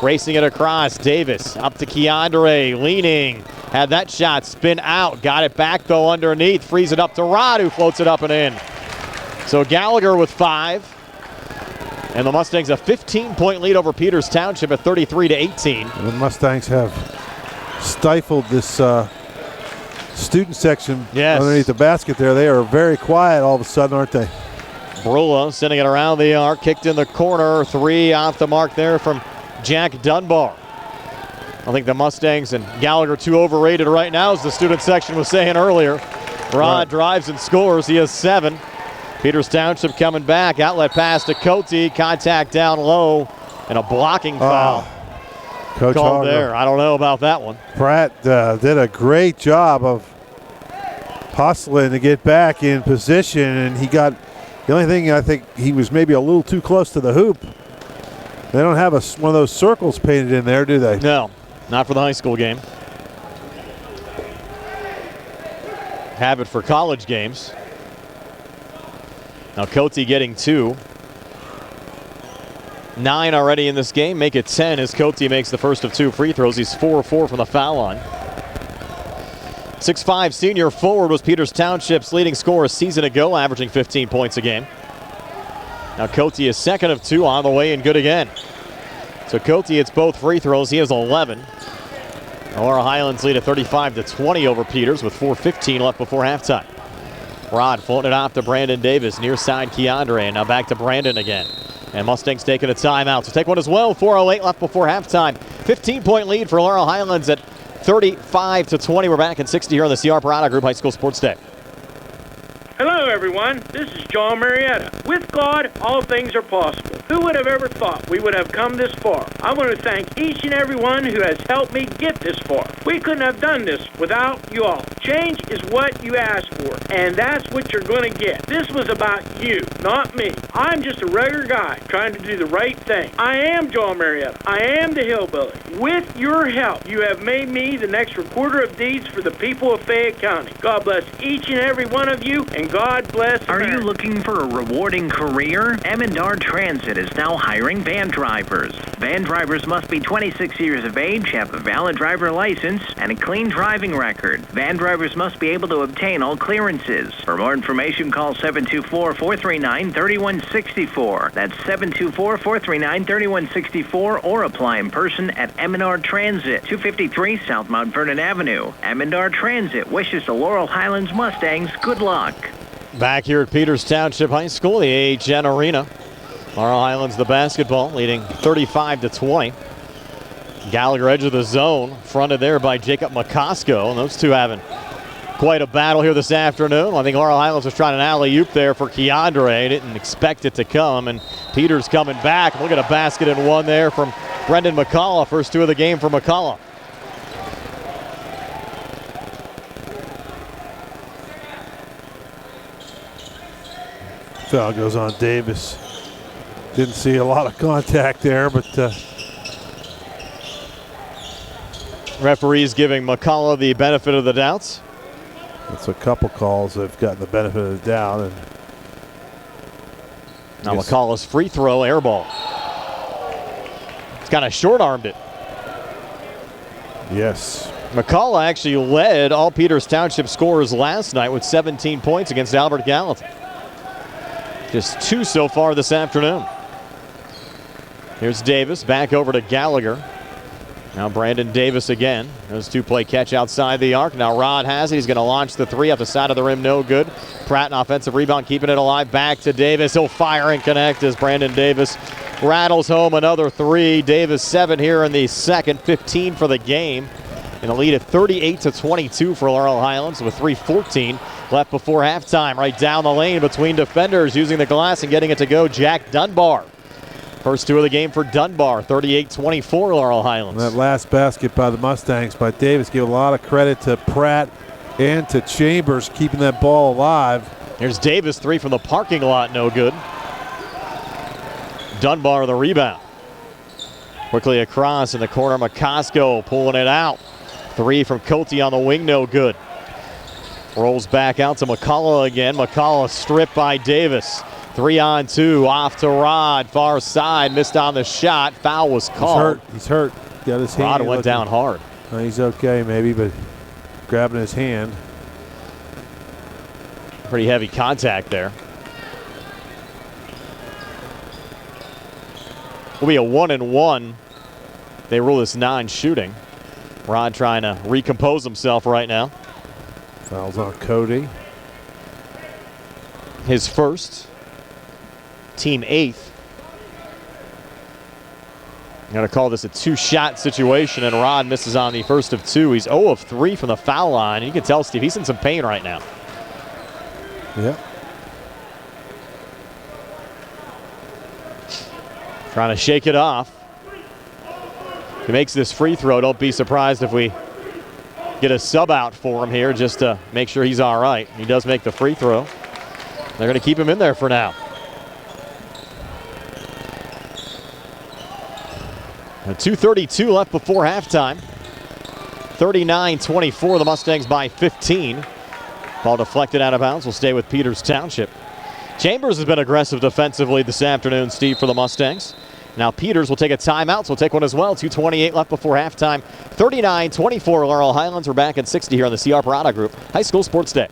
Racing it across. Davis up to Keandre. Leaning. Had that shot spin out. Got it back though underneath. Frees it up to Rod, who floats it up and in. So Gallagher with 5. And the Mustangs a 15-point lead over Peters Township at 33-18. And the Mustangs have stifled this student section underneath the basket there. They are very quiet all of a sudden, aren't they? Brula sending it around the arc, kicked in the corner. 3 off the mark there from Jack Dunbar. I think the Mustangs and Gallagher too overrated right now, as the student section was saying earlier. Rod drives and scores. He has 7. Peters Township coming back. Outlet pass to Cote. Contact down low and a blocking foul. Coach called there. I don't know about that one. Pratt did a great job of hustling to get back in position, and he got the only thing, I think he was maybe a little too close to the hoop. They don't have one of those circles painted in there, do they? No, not for the high school game. habit for college games. Now Cote getting 2. 9 already in this game, make it 10 as Cote makes the first of 2 free throws. He's 4-4 from the foul line. 6'5" senior forward was Peters Township's leading scorer a season ago, averaging 15 points a game. Now Cote is second of 2 on the way and good again. So Cote hits both free throws. He has 11. Laurel Highlands lead at 35-20 over Peters with 4:15 left before halftime. Rod floating it off to Brandon Davis, near side Keandre, and now back to Brandon again. And Mustangs taking a timeout. So take one as well. 4:08 left before halftime. 15-point lead for Laurel Highlands at 35-20. We're back in 60 here on the CR Parada Group High School Sports Day. Hello, everyone. This is John Marietta. With God, all things are possible. Who would have ever thought we would have come this far? I want to thank each and every one who has helped me get this far. We couldn't have done this without you all. Change is what you ask for, and that's what you're going to get. This was about you, not me. I'm just a regular guy trying to do the right thing. I am John Marietta. I am the hillbilly. With your help, you have made me the next recorder of deeds for the people of Fayette County. God bless each and every one of you, and God bless Are America. you looking for a rewarding career? M&R Transit is now hiring van drivers. Van drivers must be 26 years of age, have a valid driver license, and a clean driving record. Van drivers must be able to obtain all clearances. For more information, call 724-439-3164. That's 724-439-3164, or apply in person at M&R Transit, 253 South Mount Vernon Avenue. M&R Transit wishes the Laurel Highlands Mustangs good luck. Back here at Peters Township High School, the AHN Arena. Laurel Highlands the basketball, leading 35-20. Gallagher edge of the zone, fronted there by Jacob McCosco, and those two having quite a battle here this afternoon. I think Laurel Highlands was trying an alley-oop there for Keandre. Didn't expect it to come, and Peters coming back. Look at a basket and one there from Brendan McCullough. First 2 of the game for McCullough. Foul goes on Davis. Didn't see a lot of contact there, but referees giving McCullough the benefit of the doubts. That's a couple calls that have gotten the benefit of the doubt. And now McCullough's free throw air ball. He's kind of short-armed it. Yes. McCullough actually led all Peters Township scorers last night with 17 points against Albert Gallatin. Just 2 so far this afternoon. Here's Davis, back over to Gallagher. Now Brandon Davis again. Those 2 play catch outside the arc. Now Rod has it. He's going to launch the 3 off the side of the rim. No good. Pratt, an offensive rebound, keeping it alive. Back to Davis. He'll fire and connect as Brandon Davis rattles home another 3. Davis 7 here in the second, 15 for the game. And a lead at 38-22 for Laurel Highlands with 3:14 left before halftime. Right down the lane between defenders, using the glass and getting it to go, Jack Dunbar. First 2 of the game for Dunbar, 38-24 Laurel Highlands. That last basket by the Mustangs by Davis, give a lot of credit to Pratt and to Chambers keeping that ball alive. Here's Davis, 3 from the parking lot, no good. Dunbar the rebound. Quickly across in the corner, McCosco pulling it out. 3 from Cote on the wing, no good. Rolls back out to McCullough again. McCullough stripped by Davis. 3-on-2, off to Rod, far side, missed on the shot. Foul was called. He's hurt. Got his hand. Rod went down hard. He's okay maybe, but grabbing his hand. Pretty heavy contact there. Will be a 1-and-1. They rule this non-shooting. Rod trying to recompose himself right now. Fouls on Cody. His first. Team 8th. I'm going to call this a 2-shot situation, and Rod misses on the first of 2. He's 0 of 3 from the foul line. You can tell, Steve, he's in some pain right now. Yep. Trying to shake it off. If he makes this free throw, don't be surprised if we get a sub out for him here just to make sure he's all right. He does make the free throw. They're going to keep him in there for now. And 2:32 left before halftime. 39-24, the Mustangs by 15. Ball deflected out of bounds. Will stay with Peters Township. Chambers has been aggressive defensively this afternoon, Steve, for the Mustangs. Now Peters will take a timeout, so we'll take one as well. 2:28 left before halftime. 39-24 Laurel Highlands. We're back at 60 here on the CR Parada Group High School Sports Day.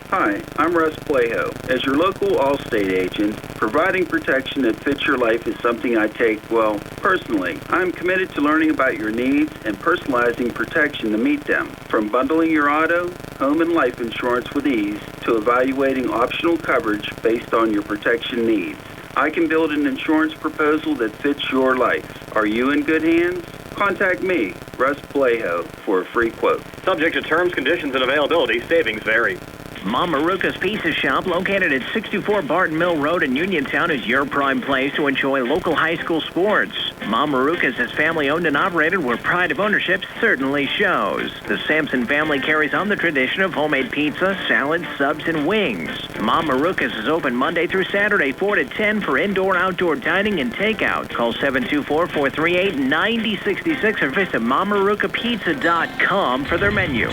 Hi, I'm Russ Plaho. As your local Allstate agent, providing protection that fits your life is something I take, well, personally. I'm committed to learning about your needs and personalizing protection to meet them. From bundling your auto, home, and life insurance with ease to evaluating optional coverage based on your protection needs. I can build an insurance proposal that fits your life. Are you in good hands? Contact me, Russ Plaho, for a free quote. Subject to terms, conditions, and availability. Savings vary. Mom Maruka's Pizza Shop, located at 624 Barton Mill Road in Uniontown, is your prime place to enjoy local high school sports. Mom Maruka's is family-owned and operated, where pride of ownership certainly shows. The Sampson family carries on the tradition of homemade pizza, salads, subs, and wings. Mom Maruka's is open Monday through Saturday, 4 to 10 for indoor and outdoor dining and takeout. Call 724-438-9066 or visit MomMarukaPizza.com for their menu.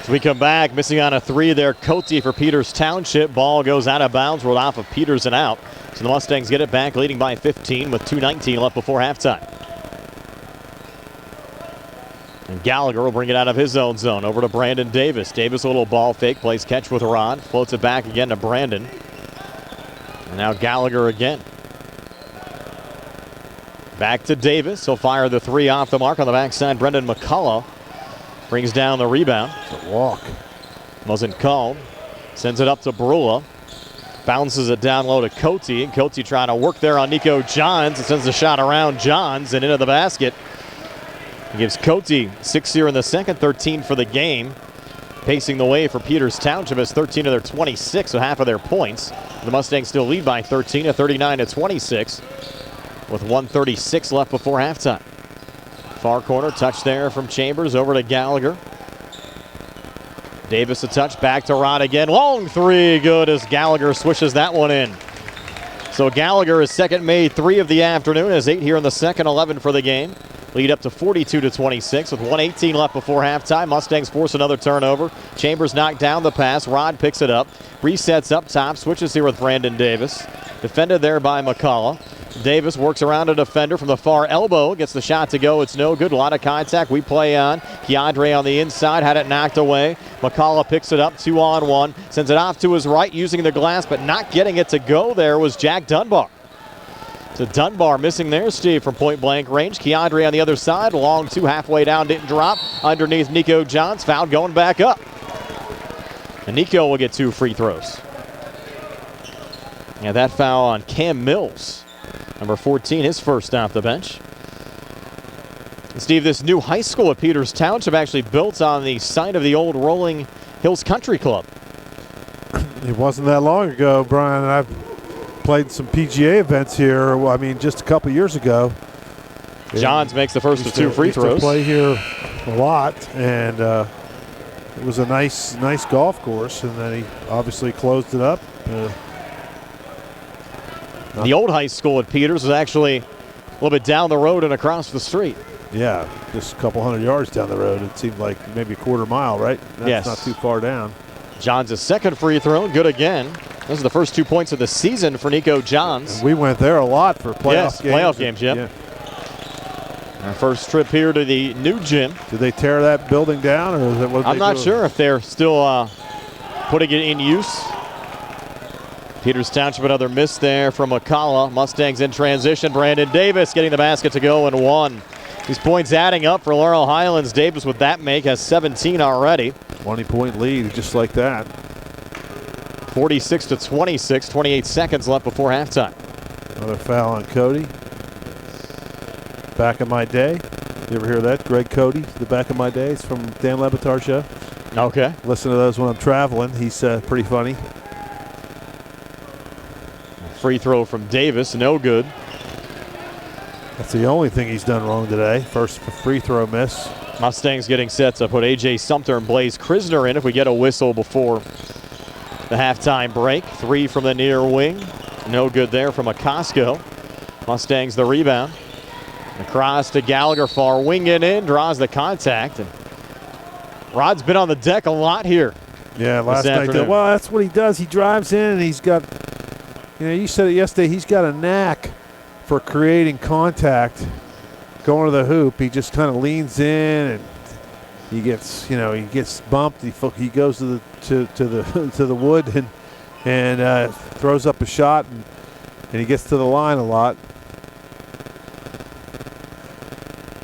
As we come back, missing on a three there, Cote for Peters Township. Ball goes out of bounds, rolled off of Peters and out. So the Mustangs get it back, leading by 15 with 2:19 left before halftime. And Gallagher will bring it out of his own zone over to Brandon Davis. Davis, a little ball fake, plays catch with Rod, floats it back again to Brandon. And now Gallagher again. Back to Davis. He'll fire the three off the mark on the backside. Brendan McCullough brings down the rebound. It's a walk. Wasn't called. Sends it up to Brula. Bounces it down low to Cote. And Cote trying to work there on Nico Johns. And sends the shot around Johns and into the basket. He gives Cote 6 here in the second, 13 for the game. Pacing the way for Peters Township as 13 of their 26, so half of their points. The Mustangs still lead by 13 at 39-26 with 1:36 left before halftime. Far corner, touch there from Chambers over to Gallagher. Davis a touch, back to Rod again. Long three, good as Gallagher swishes that one in. So Gallagher is second made three of the afternoon, has 8 here in the second, 11 for the game. Lead up to 42-26 with 1:18 left before halftime. Mustangs force another turnover. Chambers knocked down the pass. Rod picks it up. Resets up top. Switches here with Brandon Davis. Defended there by McCullough. Davis works around a defender from the far elbow. Gets the shot to go. It's no good. A lot of contact. We play on. Keandre on the inside. Had it knocked away. McCullough picks it up. 2-on-1. Sends it off to his right using the glass, but not getting it to go there was Jack Dunbar. So Dunbar missing there, Steve, from point-blank range. Keandre on the other side. Long two, halfway down, didn't drop. Underneath Nico Johns. Foul going back up. And Nico will get 2 free throws. Yeah, that foul on Cam Mills. Number 14, his first off the bench. And Steve, this new high school at Peters Township actually built on the site of the old Rolling Hills Country Club. It wasn't that long ago, Brian, and I've played some PGA events here, well, I mean, just a couple years ago. Johns makes the first of 2 free throws. Used to play here a lot, and it was a nice golf course, and then he obviously closed it up. The old high school at Peters was actually a little bit down the road and across the street. Yeah, just a couple hundred yards down the road. It seemed like maybe a quarter mile, right? That's yes. Not too far down. Johns' second free throw, good again. Those are the first 2 points of the season for Nico Johns. And we went there a lot for playoff games. Playoff games, yep. Yeah. Our first trip here to the new gym. Did they tear that building down, or is it what? I'm not sure if they're still putting it in use. Peters Township, another miss there from McCullough. Mustangs in transition. Brandon Davis getting the basket to go and 1. These points adding up for Laurel Highlands. Davis with that make has 17 already. 20-point lead, just like that. 46-26, 28 seconds left before halftime. Another foul on Cody. Back in my day. You ever hear that? Greg Cody, the back of my day. It's from Dan Le Batard show. Okay. Listen to those when I'm traveling. He's pretty funny. Free throw from Davis, no good. That's the only thing he's done wrong today. First free throw miss. Mustangs getting set to put A.J. Sumter and Blaze Krisner in if we get a whistle before the halftime break. 3 from the near wing. No good there from Acosko. Mustangs the rebound. Across to Gallagher, far wing and in. Draws the contact. And Rod's been on the deck a lot here Yeah, last night. Well, that's what he does. He drives in and he's got, you said it yesterday, he's got a knack for creating contact going to the hoop. He just kind of leans in and he gets bumped. He goes to the wood and throws up a shot and he gets to the line a lot.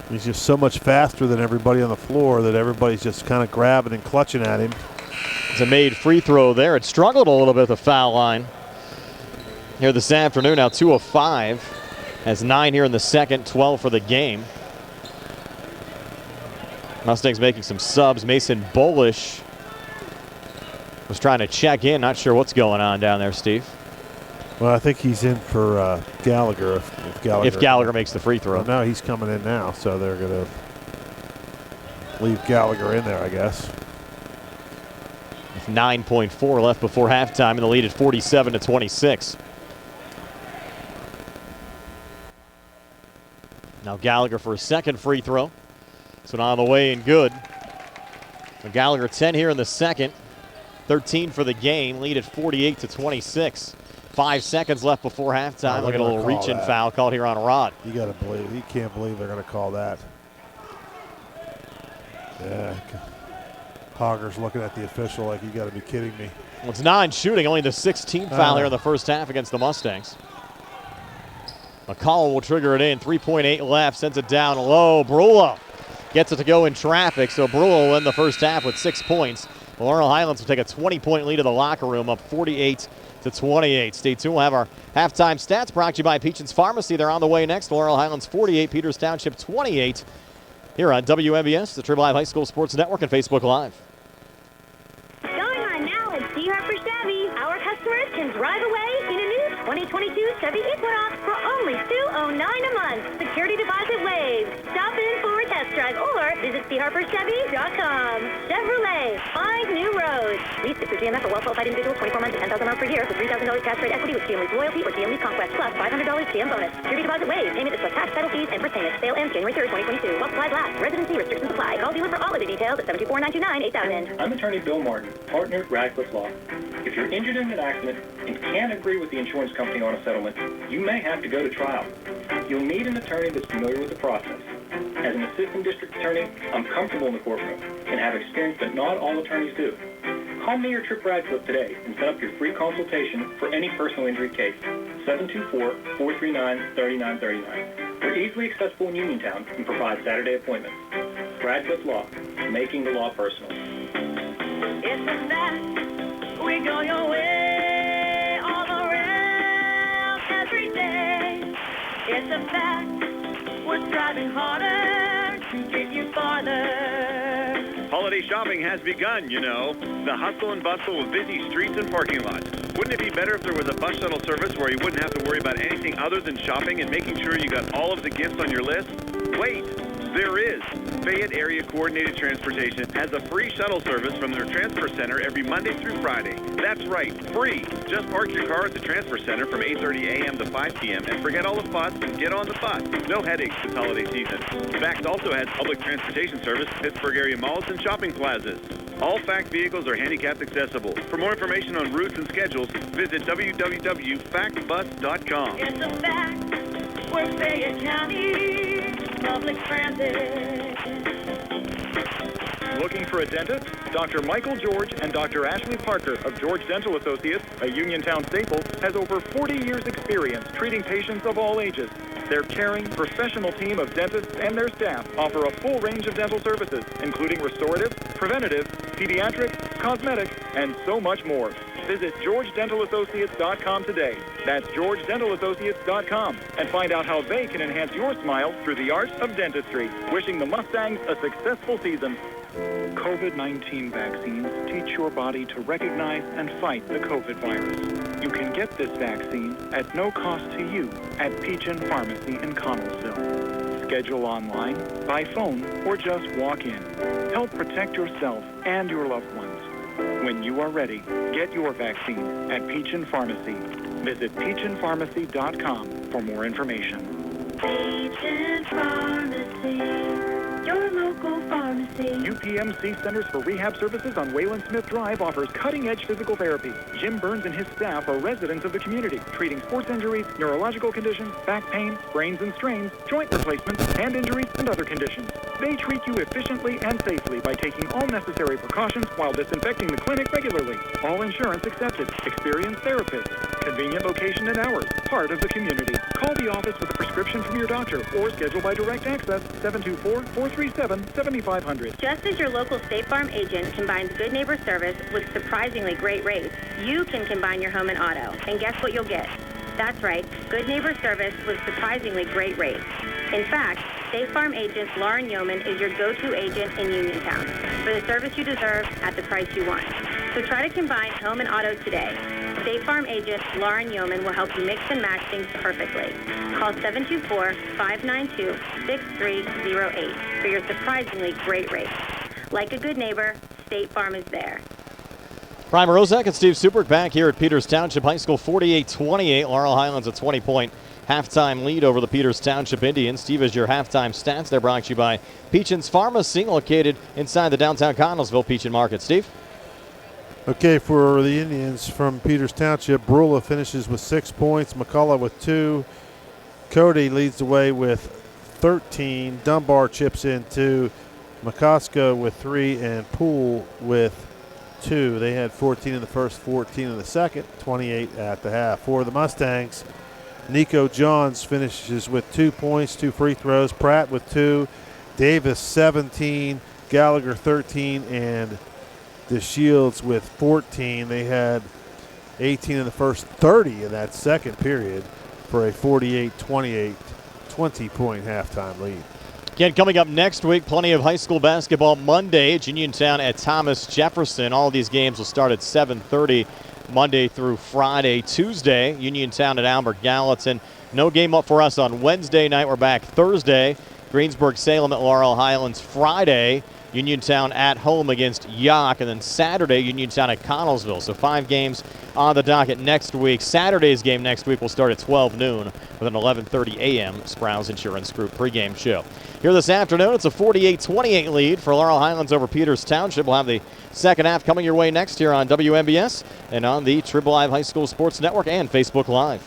He's just so much faster than everybody on the floor that everybody's just kind of grabbing and clutching at him. It's a made free throw there. It struggled a little bit at the foul line here this afternoon. Now 2 of 5. Has 9 here in the second, 12 for the game. Mustangs making some subs. Mason Bolish was trying to check in. Not sure what's going on down there, Steve. Well, I think he's in for Gallagher. If Gallagher makes the free throw. Well, no, he's coming in now, so they're going to leave Gallagher in there, I guess. With 9.4 left before halftime, and the lead at 47-26. Now Gallagher for a second free throw. So on the way and good. So Gallagher 10 here in the second. 13 for the game. Lead at 48-26. 5 seconds left before halftime. Look at a little reach-in foul called here on Rod. You got to believe. You can't believe they're going to call that. Yeah. Hogger's looking at the official like, you got to be kidding me. Well, it's non-shooting. Only the 16th foul here in the first half against the Mustangs. McCall will trigger it in. 3.8 left. Sends it down low. Brullo gets it to go in traffic. So Brullo will end the first half with 6 points. Laurel Highlands will take a 20-point lead in the locker room, up 48-28. Stay tuned. We'll have our halftime stats brought to you by Peachin's Pharmacy. They're on the way next. Laurel Highlands 48, Peters Township 28. Here on WMBS, the Triple I High School Sports Network and Facebook Live. Going on now at C. Harper Chevy. Our customers can drive away in a new 2022 Chevy Equinox for only $209 a month. Security deposit waived. Stop in for a test drive or visit CHarperChevy.com. Chevrolet, 5 new roads. Lease it through GMF for well-qualified individuals, 24 months and $10,000 per year for $3,000 cash rate equity with GM Lease Loyalty or GM Lease Conquest plus $500 GM bonus. Security deposit waived. Payment is plus tax, title fees, and first payment. Sale ends January 3rd, 2022. While supplies last. Residency restrictions apply. Call dealer for all of the details at 724-929-8000. I'm attorney Bill Martin, partner at Radcliffe Law. If you're injured in an accident and can't agree with the insurance company on a settlement, you may have to go to trial. You'll need an attorney that's familiar with the process. As an assistant district attorney, I'm comfortable in the courtroom and have experience that not all attorneys do. Call me or Trip Radcliffe today and set up your free consultation for any personal injury case. 724-439-3939. We're easily accessible in Uniontown and provide Saturday appointments. Radcliffe Law, making the law personal. It's a fact. We go your way all around every day. It's a fact. We're striving harder to get you farther. Holiday shopping has begun, you know. The hustle and bustle of busy streets and parking lots. Wouldn't it be better if there was a bus shuttle service where you wouldn't have to worry about anything other than shopping and making sure you got all of the gifts on your list? Wait, there is. Fayette Area Coordinated Transportation has a free shuttle service from their transfer center every Monday through Friday. That's right, free. Just park your car at the transfer center from 8:30 a.m. to 5 p.m. and forget all the fuss and get on the bus. No headaches this holiday season. FACT also has public transportation service at Pittsburgh area malls and shopping plazas. All FACT vehicles are handicapped accessible. For more information on routes and schedules, visit www.factbus.com. It's a fact. We're Fayette County Public Transit. Looking for a dentist? Dr. Michael George and Dr. Ashley Parker of George Dental Associates, a Uniontown staple, has over 40 years' experience treating patients of all ages. Their caring, professional team of dentists and their staff offer a full range of dental services, including restorative, preventative, pediatric, cosmetic, and so much more. Visit GeorgeDentalAssociates.com today. That's GeorgeDentalAssociates.com and find out how they can enhance your smile through the art of dentistry. Wishing the Mustangs a successful season. COVID-19 vaccines teach your body to recognize and fight the COVID virus. You can get this vaccine at no cost to you at Peachin Pharmacy in Connellsville. Schedule online, by phone, or just walk in. Help protect yourself and your loved ones. When you are ready, get your vaccine at Peachin Pharmacy. Visit PeachinPharmacy.com for more information. Peachin Pharmacy, your local pharmacy. UPMC Centers for Rehab Services on Wayland Smith Drive offers cutting-edge physical therapy. Jim Burns and his staff are residents of the community, treating sports injuries, neurological conditions, back pain, sprains and strains, joint replacements, hand injuries, and other conditions. They treat you efficiently and safely by taking all necessary precautions while disinfecting the clinic regularly. All insurance accepted. Experienced therapists. Convenient location and hours. Part of the community. Call the office with a prescription from your doctor or schedule by direct access 724-437-7500. Just as your local State Farm agent combines good neighbor service with surprisingly great rates, you can combine your home and auto. And guess what you'll get? That's right, good neighbor service with surprisingly great rates. In fact, State Farm agent Lauren Yeoman is your go-to agent in Uniontown for the service you deserve at the price you want. So try to combine home and auto today. State Farm agent Lauren Yeoman will help you mix and match things perfectly. Call 724-592-6308 for your surprisingly great rates. Like a good neighbor, State Farm is there. Brian Rozak and Steve Supert back here at Peters Township High School, 48-28. Laurel Highlands a 20-point halftime lead over the Peters Township Indians. Steve, is your halftime stats. They're brought to you by Peachin's Pharmacy, located inside the downtown Connellsville Peachin Market. Steve? Okay, for the Indians from Peters Township, Brula finishes with 6 points, McCullough with 2. Cody leads the way with 13. Dunbar chips in 2. McCosco with 3, and Poole with 2. They had 14 in the first, 14 in the second, 28 at the half. For the Mustangs, Nico Johns finishes with 2 points, 2 free throws. Pratt with 2. Davis 17. Gallagher 13, and DeShields with 14. They had 18 in the first, 30 in that second period for a 48-28 20-point halftime lead. Again, coming up next week, plenty of high school basketball Monday. Uniontown at Thomas Jefferson. All of these games will start at 7:30 Monday through Friday. Tuesday, Uniontown at Albert Gallatin. No game up for us on Wednesday night. We're back Thursday. Greensburg-Salem at Laurel Highlands Friday. Uniontown at home against Yock, and then Saturday, Uniontown at Connellsville. So 5 games on the docket next week. Saturday's game next week will start at 12 noon with an 11:30 a.m. Sprouse Insurance Group pregame show. Here this afternoon, it's a 48-28 lead for Laurel Highlands over Peters Township. We'll have the second half coming your way next here on WMBS and on the Triple Live High School Sports Network and Facebook Live.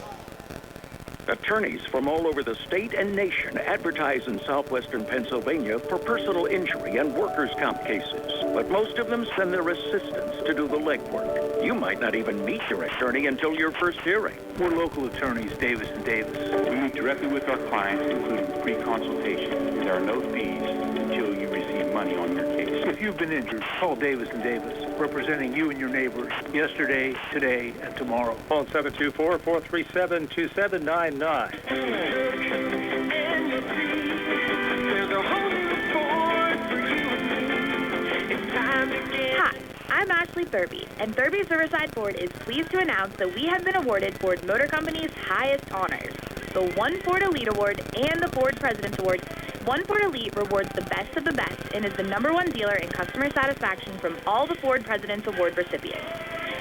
Attorneys from all over the state and nation advertise in southwestern Pennsylvania for personal injury and workers' comp cases, but most of them send their assistants to do the legwork. You might not even meet your attorney until your first hearing. We're local attorneys, Davis & Davis. We meet directly with our clients, including free consultation. There are no fees until you receive money on your case. If you've been injured, call Davis & Davis, representing you and your neighbors yesterday, today, and tomorrow. Phone 724-437-2799. Hi, I'm Ashley Thurby, and Thurby's Riverside Ford is pleased to announce that we have been awarded Ford Motor Company's highest honors, the One Ford Elite Award and the Ford President's Award. One Ford Elite rewards the best of the best and is the #1 dealer in customer satisfaction from all the Ford President's Award recipients.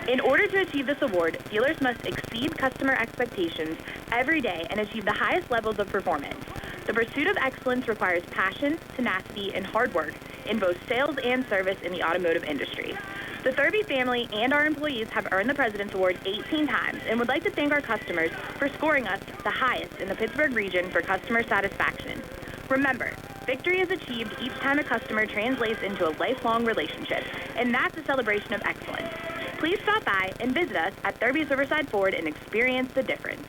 In order to achieve this award, dealers must exceed customer expectations every day and achieve the highest levels of performance. The pursuit of excellence requires passion, tenacity, and hard work in both sales and service in the automotive industry. The Thurby family and our employees have earned the President's Award 18 times and would like to thank our customers for scoring us the highest in the Pittsburgh region for customer satisfaction. Remember, victory is achieved each time a customer translates into a lifelong relationship, and that's a celebration of excellence. Please stop by and visit us at Thurby's Riverside Ford and experience the difference.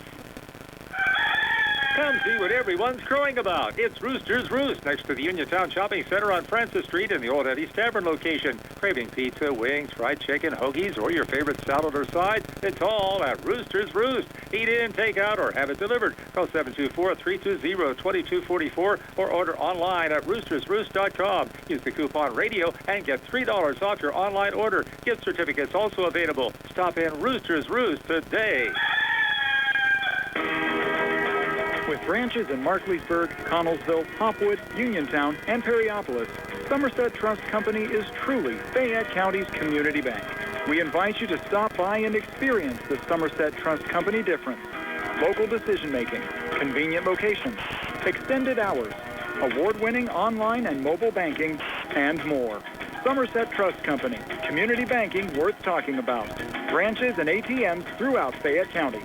Come see what everyone's crowing about. It's Rooster's Roost next to the Uniontown Shopping Center on Francis Street in the Old Eddie's Tavern location. Craving pizza, wings, fried chicken, hoagies, or your favorite salad or side? It's all at Rooster's Roost. Eat in, take out, or have it delivered. Call 724-320-2244 or order online at roostersroost.com. Use the coupon radio and get $3 off your online order. Gift certificates also available. Stop in Rooster's Roost today. With branches in Markleysburg, Connellsville, Hopwood, Uniontown, and Perryopolis, Somerset Trust Company is truly Fayette County's community bank. We invite you to stop by and experience the Somerset Trust Company difference. Local decision-making, convenient locations, extended hours, award-winning online and mobile banking, and more. Somerset Trust Company, community banking worth talking about. Branches and ATMs throughout Fayette County.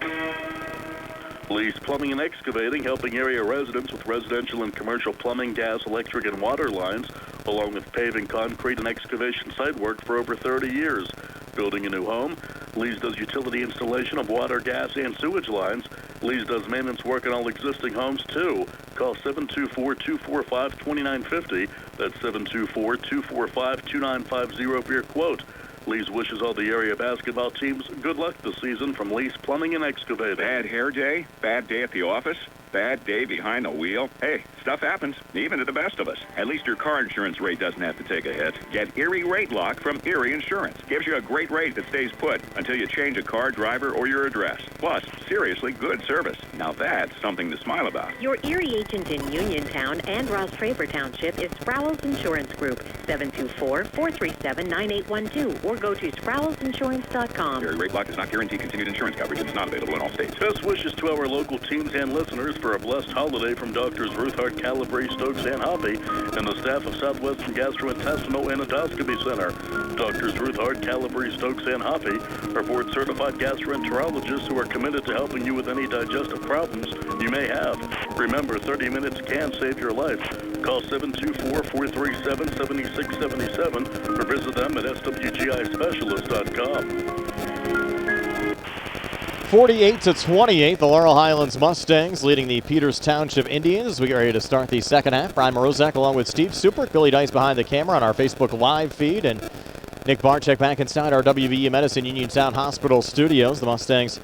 Lee's Plumbing and Excavating, helping area residents with residential and commercial plumbing, gas, electric, and water lines, along with paving, concrete, and excavation site work for over 30 years. Building a new home, Lee's does utility installation of water, gas, and sewage lines. Lee's does maintenance work on all existing homes, too. Call 724-245-2950. That's 724-245-2950 for your quote. Lee's wishes all the area basketball teams good luck this season from Lee's Plumbing and Excavating. Bad hair day? Bad day at the office? Bad day behind the wheel? Hey, stuff happens, even to the best of us. At least your car insurance rate doesn't have to take a hit. Get Erie Rate Lock from Erie Insurance. Gives you a great rate that stays put until you change a car, driver, or your address. Plus, seriously good service. Now that's something to smile about. Your Erie agent in Uniontown and Ross Traver Township is Sprowls Insurance Group, 724-437-9812, or go to sprowlsinsurance.com. Erie Rate Lock does not guarantee continued insurance coverage and is not available in all states. Best wishes to our local teams and listeners for a blessed holiday from Doctors Ruthart, Calabrese, Stokes, and Hoppy, and the staff of Southwestern Gastrointestinal and Endoscopy Center. Doctors Ruthart, Calabrese, Stokes, and Hoppy are board-certified gastroenterologists who are committed to helping you with any digestive problems you may have. Remember, 30 minutes can save your life. Call 724-437-7677 or visit them at swgispecialist.com. 48-28, the Laurel Highlands Mustangs leading the Peters Township Indians as we get ready to start the second half. Brian Morozek along with Steve Super, Billy Dice behind the camera on our Facebook Live feed, and Nick Barczyk back inside our WVU Medicine Uniontown Hospital studios. The Mustangs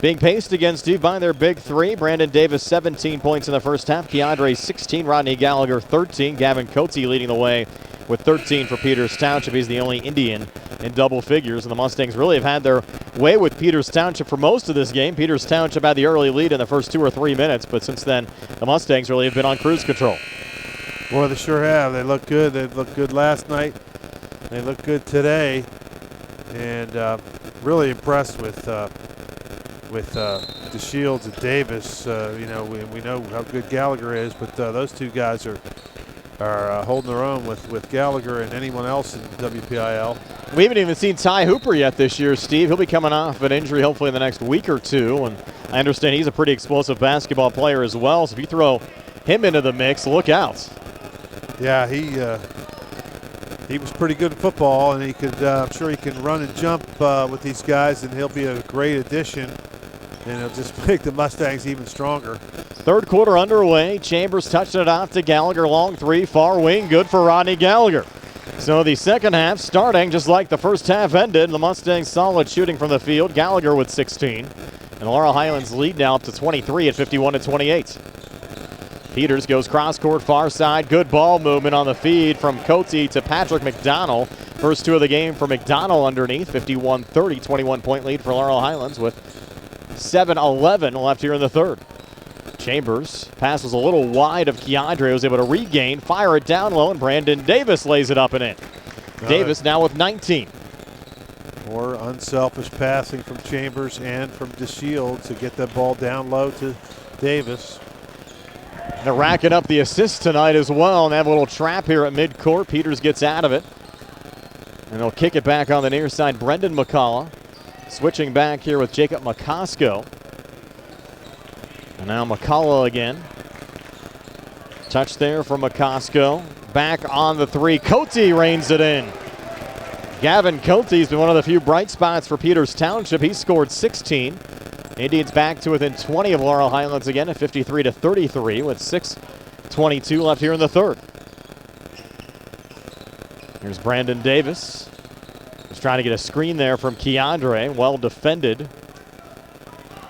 being paced again, Steve, by their big three. Brandon Davis, 17 points in the first half. Keandre, 16. Rodney Gallagher, 13. Gavin Cote leading the way with 13 for Peters Township. He's the only Indian in double figures, and the Mustangs really have had their way with Peters Township for most of this game. Peters Township had the early lead in the first 2 or 3 minutes, but since then, the Mustangs really have been on cruise control. Well, they sure have. They look good. They looked good last night. They look good today, and really impressed with DeShields and Davis. You know, we know how good Gallagher is, but those two guys are holding their own with Gallagher and anyone else in WPIAL. We haven't even seen Ty Hooper yet this year, Steve. He'll be coming off an injury hopefully in the next week or two, and I understand he's a pretty explosive basketball player as well, so if you throw him into the mix, look out. Yeah, he was pretty good at football, and he could. I'm sure he can run and jump with these guys, and he'll be a great addition, and it'll just make the Mustangs even stronger. Third quarter underway. Chambers touched it off to Gallagher. Long three, far wing, good for Rodney Gallagher. So the second half starting just like the first half ended. The Mustangs solid shooting from the field. Gallagher with 16. And Laurel Highlands lead now up to 23 at 51-28. Peters goes cross court far side. Good ball movement on the feed from Cote to Patrick McDonald. First two of the game for McDonald underneath. 51-30, 21-point lead for Laurel Highlands with 7:11 left here in the third. Chambers pass was a little wide of Keandre, was able to regain, fire it down low, and Brandon Davis lays it up and in. Davis now with 19. More unselfish passing from Chambers and from DeShields to get that ball down low to Davis. They're racking up the assists tonight as well, and they have a little trap here at midcourt. Peters gets out of it, and they'll kick it back on the near side. Brendan McCullough switching back here with Jacob McCosco. And now McCullough again. Touch there from McCosco. Back on the three. Cote reins it in. Gavin Cote's been one of the few bright spots for Peters Township. He scored 16. Indians back to within 20 of Laurel Highlands again at 53-33 with 6:22 left here in the third. Here's Brandon Davis. He's trying to get a screen there from Keandre. Well defended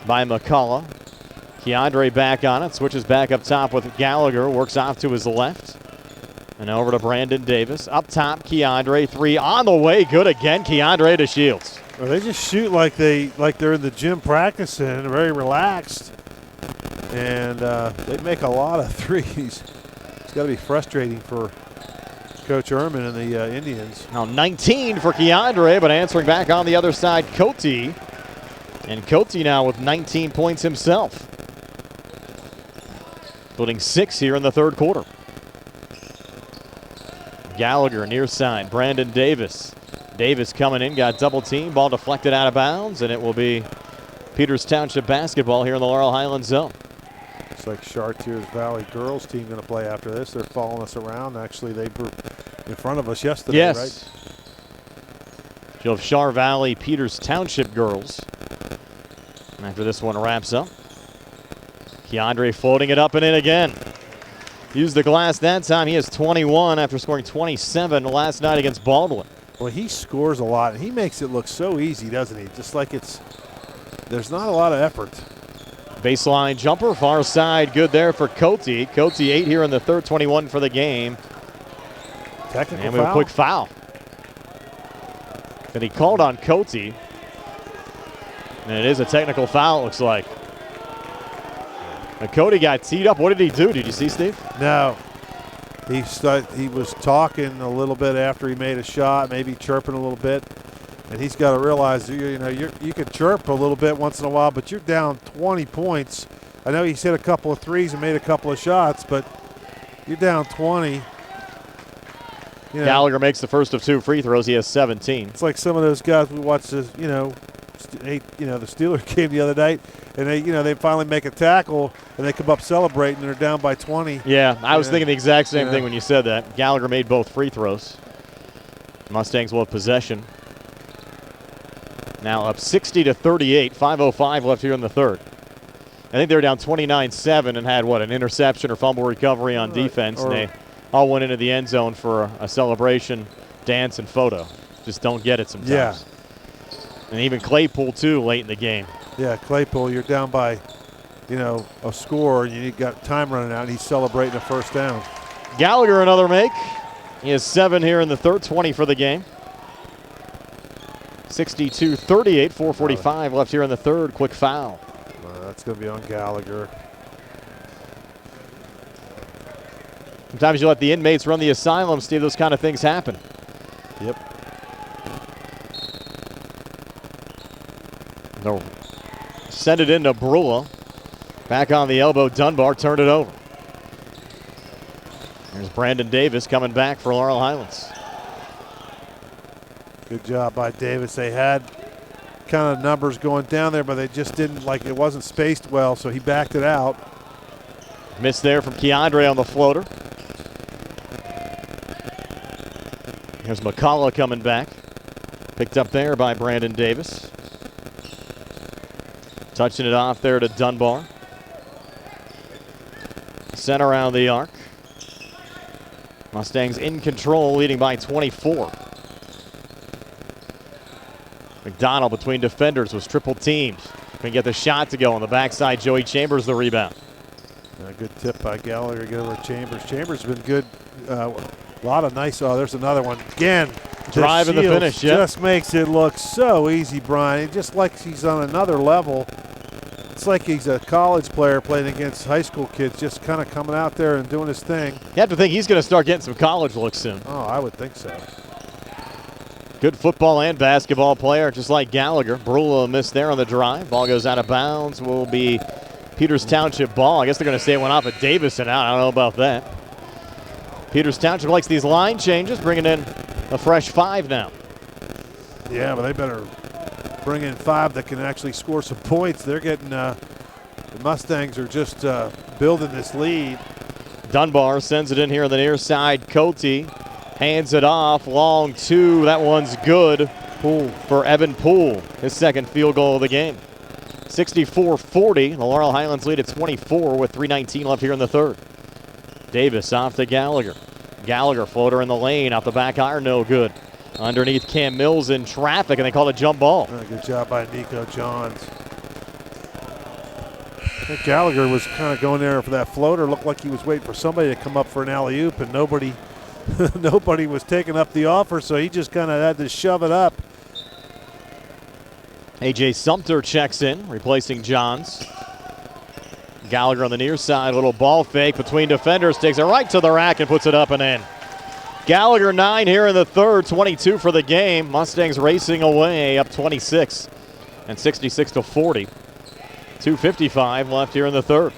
by McCullough. Keandre back on it, switches back up top with Gallagher, works off to his left. And over to Brandon Davis. Up top, Keandre, three on the way, good again, Keandre DeShields. Well, they just shoot like they're in the gym practicing, very relaxed. And they make a lot of threes. It's got to be frustrating for Coach Ehrman and the Indians. Now 19 for Keandre, but answering back on the other side, Cote. And Cote now with 19 points himself. Putting 6 here in the third quarter. Gallagher near side. Brandon Davis. Davis coming in, got double team. Ball deflected out of bounds, and it will be Peters Township basketball here in the Laurel Highlands zone. Looks like Chartiers Valley girls team going to play after this. They're following us around. Actually, they were in front of us yesterday, right? You'll have Char Valley Peters Township girls. And after this one wraps up, Keandre floating it up and in again. Used the glass that time. He has 21 after scoring 27 last night against Baldwin. Well, he scores a lot, and he makes it look so easy, doesn't he? Just like there's not a lot of effort. Baseline jumper, far side, good there for Cote. Cote 8 here in the third, 21 for the game. Technical and we have a quick foul. And he called on Cote. And it is a technical foul, it looks like. And Cote got teed up. What did he do? Did you see, Steve? No. He was talking a little bit after he made a shot, maybe chirping a little bit. And he's got to realize, you can chirp a little bit once in a while, but you're down 20 points. I know he's hit a couple of threes and made a couple of shots, but you're down 20. Gallagher makes the first of 2 free throws. He has 17. It's like some of those guys we watched the Steelers game the other night, and they finally make a tackle and they come up celebrating and they're down by 20. Yeah, I was thinking the exact same thing when you said that. Gallagher made both free throws. Mustangs will have possession. Now up 60-38, 5:05 left here in the third. I think they were down 29-7 and had, an interception or fumble recovery on defense. And they all went into the end zone for a celebration, dance, and photo. Just don't get it sometimes. Yeah. And even Claypool, too, late in the game. Yeah, Claypool, you're down by, a score, and you got time running out, and he's celebrating a first down. Gallagher another make. He has 7 here in the third, 20 for the game. 62-38, 4:45 left here in the third. Quick foul. That's going to be on Gallagher. Sometimes you let the inmates run the asylum, Steve. Those kind of things happen. Yep. They'll send it into Brula. Back on the elbow, Dunbar turned it over. Here's Brandon Davis coming back for Laurel Highlands. Good job by Davis. They had kind of numbers going down there, but they just didn't, it wasn't spaced well, so he backed it out. Missed there from Keandre on the floater. Here's McCullough coming back. Picked up there by Brandon Davis. Touching it off there to Dunbar. Sent around the arc. Mustangs in control, leading by 24. McDonald between defenders was triple teamed. Can get the shot to go on the backside. Joey Chambers the rebound. A good tip by Gallagher. Get over to Chambers. Chambers has been good. A lot of nice. Oh, there's another one. Again, drive in the finish. Yeah. Just makes it look so easy, Brian. Just like he's on another level. It's like he's a college player playing against high school kids, just kind of coming out there and doing his thing. You have to think he's going to start getting some college looks soon. Oh, I would think so. Good football and basketball player, just like Gallagher. Brula missed there on the drive. Ball goes out of bounds. Will be Peters Township ball. I guess they're going to say it went off at Davison out. I don't know about that. Peters Township likes these line changes, bringing in a fresh 5 now. Yeah, but they better bring in 5 that can actually score some points. They're getting the Mustangs are just building this lead. Dunbar sends it in here on the near side. Cote hands it off. Long 2. That one's good. Poole for Evan Poole. His second field goal of the game. 64-40. The Laurel Highlands lead at 24 with 3:19 left here in the third. Davis off to Gallagher. Gallagher floater in the lane. Off the back iron, no good. Underneath Cam Mills in traffic, and they call it a jump ball. Good job by Nico Johns. I think Gallagher was kind of going there for that floater. Looked like he was waiting for somebody to come up for an alley-oop, and nobody was taking up the offer, so he just kind of had to shove it up. A.J. Sumter checks in, replacing Johns. Gallagher on the near side, little ball fake between defenders, takes it right to the rack and puts it up and in. Gallagher 9 here in the third, 22 for the game. Mustangs racing away, up 26 and 66-40. 2:55 left here in the third.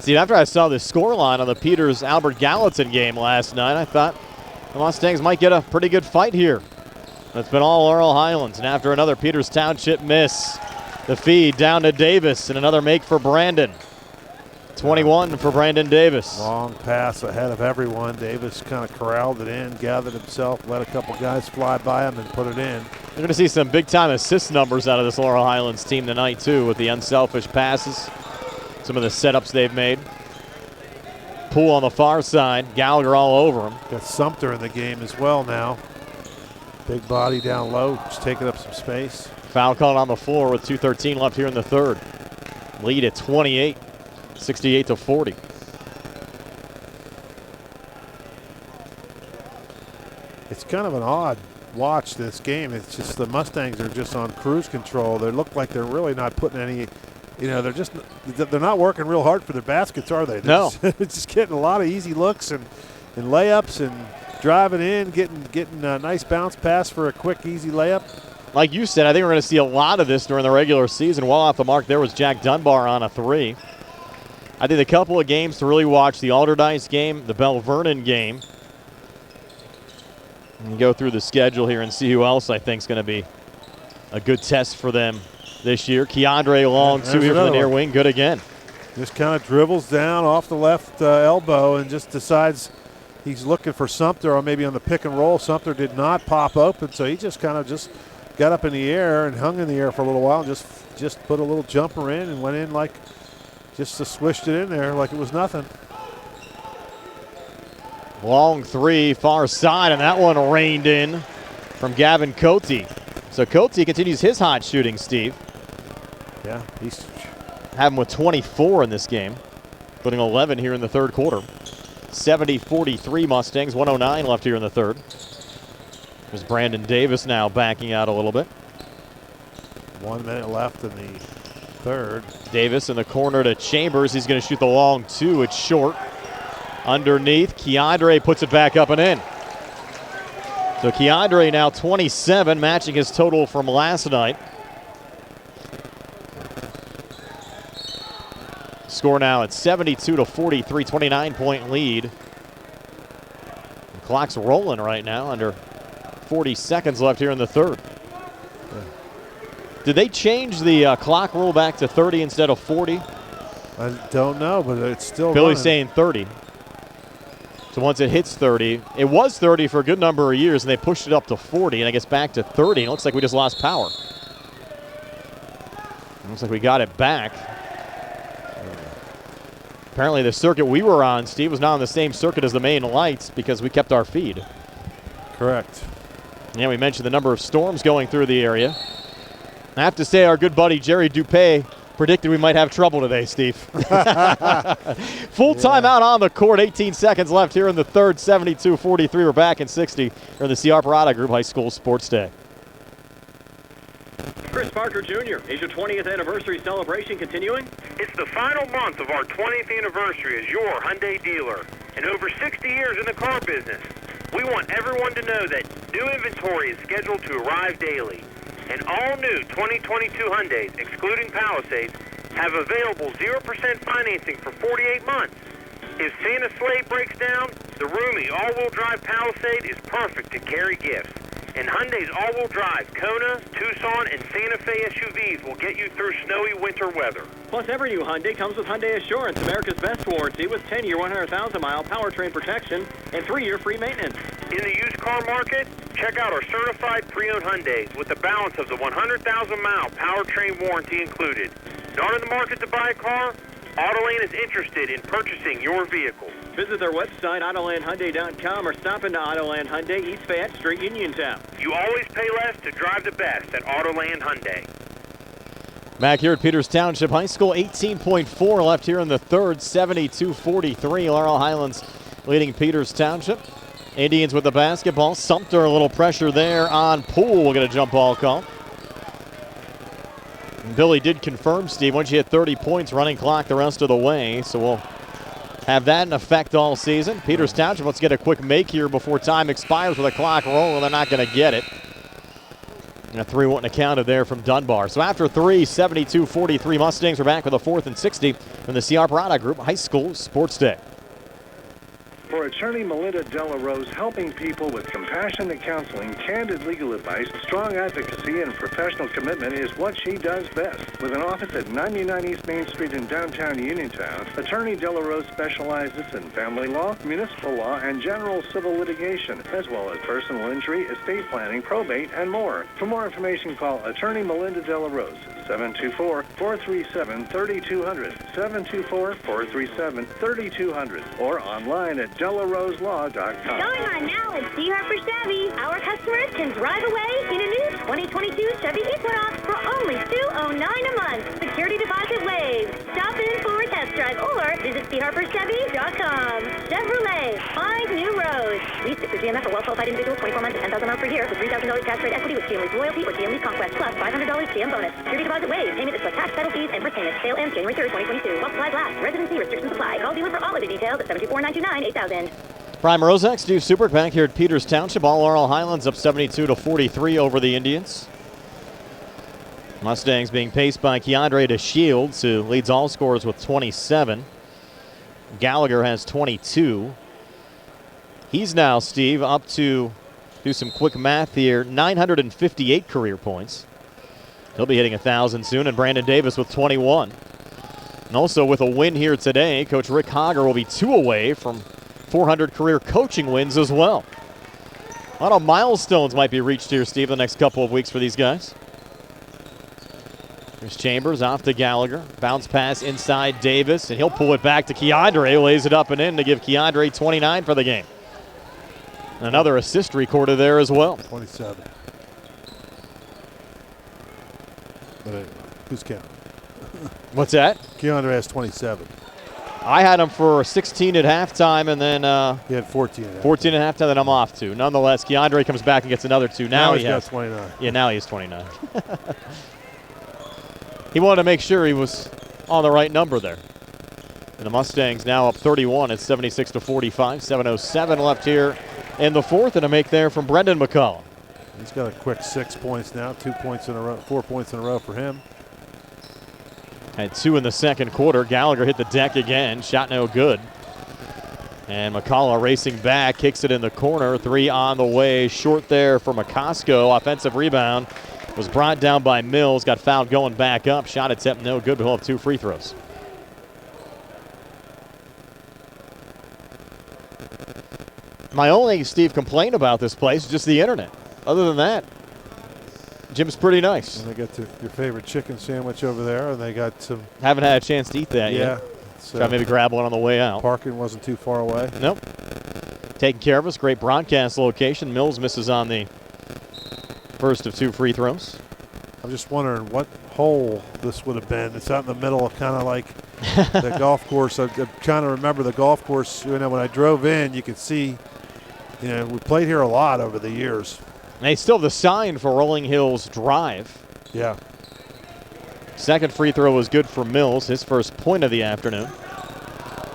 See, after I saw the scoreline on the Peters-Albert Gallatin game last night, I thought the Mustangs might get a pretty good fight here. It's been all Laurel Highlands, and after another Peters Township miss, the feed down to Davis, and another make for Brandon. 21 for Brandon Davis. Long pass ahead of everyone. Davis kind of corralled it in, gathered himself, let a couple guys fly by him and put it in. You're going to see some big-time assist numbers out of this Laurel Highlands team tonight, too, with the unselfish passes, some of the setups they've made. Poole on the far side, Gallagher all over him. Got Sumter in the game as well now. Big body down low, just taking up some space. Foul called on the floor with 2:13 left here in the third. Lead at 28. 68-40. It's kind of an odd watch this game. It's just the Mustangs are just on cruise control. They look like they're really not putting any, they're not working real hard for their baskets, are they? No. Just getting a lot of easy looks and layups and driving in, getting a nice bounce pass for a quick, easy layup. Like you said, I think we're going to see a lot of this during the regular season. Well off the mark there was Jack Dunbar on a three. I think a couple of games to really watch: the Alderdice game, the Bell Vernon game. And go through the schedule here and see who else I think is going to be a good test for them this year. Keandre Long, two here from the near wing, good again. Just kind of dribbles down off the left elbow and just decides he's looking for Sumter, or maybe on the pick and roll. Sumter did not pop open, so he just kind of just got up in the air and hung in the air for a little while and just put a little jumper in and went in like just swished it in there like it was nothing. Long three, far side, and that one rained in from Gavin Cote. So Cote continues his hot shooting, Steve. Yeah, he's having with 24 in this game, putting 11 here in the third quarter. 70-43 Mustangs, 109 left here in the third. There's Brandon Davis now backing out a little bit. 1 minute left in the third. Davis in the corner to Chambers. He's going to shoot the long two. It's short. Underneath, Keandre puts it back up and in. So Keandre now 27, matching his total from last night. Score now at 72-43, 29-point lead. The clock's rolling right now, under 40 seconds left here in the third. Did they change the clock rule back to 30 instead of 40? I don't know, but it's still Billy's running. saying 30. So once it hits 30, it was 30 for a good number of years, and they pushed it up to 40, and I guess back to 30. And it looks like we just lost power. It looks like we got it back. Apparently the circuit we were on, Steve, was not on the same circuit as the main lights because we kept our feed. Correct. Yeah, we mentioned the number of storms going through the area. I have to say our good buddy Jerry Dupay predicted we might have trouble today, Steve. Full timeout on the court, 18 seconds left here in the third, 72-43. We're back in 60 here in the C.R. Parada Group High School Sports Day. Chris Parker Jr., is your 20th anniversary celebration continuing? It's the final month of our 20th anniversary as your Hyundai dealer. And over 60 years in the car business, we want everyone to know that new inventory is scheduled to arrive daily. And all new 2022 Hyundais, excluding Palisades, have available 0% financing for 48 months. If Santa's sleigh breaks down, the roomy all-wheel drive Palisade is perfect to carry gifts. And Hyundai's all-wheel drive Kona, Tucson, and Santa Fe SUVs will get you through snowy winter weather. Plus, every new Hyundai comes with Hyundai Assurance, America's best warranty with 10-year, 100,000-mile powertrain protection and 3-year free maintenance. In the used car market, check out our certified pre-owned Hyundais with the balance of the 100,000-mile powertrain warranty included. Not in the market to buy a car? Autolane is interested in purchasing your vehicle. Visit their website, AutolandHyundai.com, or stop into Autoland Hyundai, East Fayette Street, Uniontown. You always pay less to drive the best at Autoland Hyundai. Back here at Peters Township High School, 18.4 left here in the third, 72-43. Laurel Highlands leading Peters Township. Indians with the basketball. Sumter, a little pressure there on Poole. We'll get a jump ball call. And Billy did confirm, Steve, once you hit 30 points, running clock the rest of the way. So we'll have that in effect all season. Peters Township, let's get a quick make here before time expires with a clock roll, and they're not going to get it. And a 3-1 accounted there from Dunbar. So after 3, 72-43 Mustangs are back with a 4th and 60 from the C.R. Prada Group High School Sports Day. For attorney Melinda Della Rose, helping people with compassionate counseling, candid legal advice, strong advocacy, and professional commitment is what she does best. With an office at 99 East Main Street in downtown Uniontown, attorney Della Rose specializes in family law, municipal law, and general civil litigation, as well as personal injury, estate planning, probate, and more. For more information, call attorney Melinda Della Rose, 724-437-3200, 724-437-3200, or online at DellaRoseLaw.com. Going on now at C. Harper Chevy. Our customers can drive away in a new 2022 Chevy Equinox for only $209 a month. Security deposit waived. Stop in for a test drive or visit CHarperChevy.com. Chevrolet, find new roads. Lease it through GMF for well-qualified individuals, 24 months and 10,000 miles per year with $3,000 cash rate equity with GM Lease Loyalty or GM Lease Conquest plus $500 GM bonus. Security deposit waived. Payment is plus tax, title fees, and first payment. Sale ends January 3rd, 2022. While supplies last. Residency restrictions apply. Call dealer for all other details at 724-929-8000. Prime Rosex, Steve Super back here at Peters Township. All Laurel Highlands up 72-43 over the Indians. Mustangs being paced by Keandre DeShields, who leads all scorers with 27. Gallagher has 22. He's now, Steve, up to, do some quick math here, 958 career points. He'll be hitting 1,000 soon, and Brandon Davis with 21. And also with a win here today, Coach Rick Hogger will be 2 away from 400 career coaching wins as well. A lot of milestones might be reached here, Steve, the next couple of weeks for these guys. There's Chambers off to Gallagher. Bounce pass inside Davis, and he'll pull it back to Keandre, who lays it up and in to give Keandre 29 for the game. Another assist recorded there as well. 27. Who's counting? What's that? Keandre has 27. I had him for 16 at halftime, and then he had 14 at halftime. 14 at halftime, then I'm off 2. Nonetheless, Keandre comes back and gets another 2. Now he has 29. Yeah, now he has 29. He wanted to make sure he was on the right number there. And the Mustangs now up 31 at 76-45. 7:07 left here in the 4th, and a make there from Brendan McCullough. He's got a quick 6 points now, 2 points in a row, 4 points in a row for him. Had 2 in the second quarter. Gallagher hit the deck again. Shot no good. And McCullough racing back, kicks it in the corner. 3 on the way. Short there for McCosco. Offensive rebound was brought down by Mills. Got fouled going back up. Shot attempt no good, but he'll have 2 free throws. My only, Steve, complaint about this place is just the internet. Other than that, Jim's pretty nice. And they got your favorite chicken sandwich over there, and they got some. Haven't had a chance to eat that yet. So try maybe grab one on the way out. Parking wasn't too far away. Nope. Taking care of us. Great broadcast location. Mills misses on the first of 2 free throws. I'm just wondering what hole this would have been. It's out in the middle of kind of like the golf course. I'm trying to remember the golf course. You know, when I drove in, you could see. You know, we played here a lot over the years. And they still have the sign for Rolling Hills Drive. Yeah. Second free throw was good for Mills, his first point of the afternoon.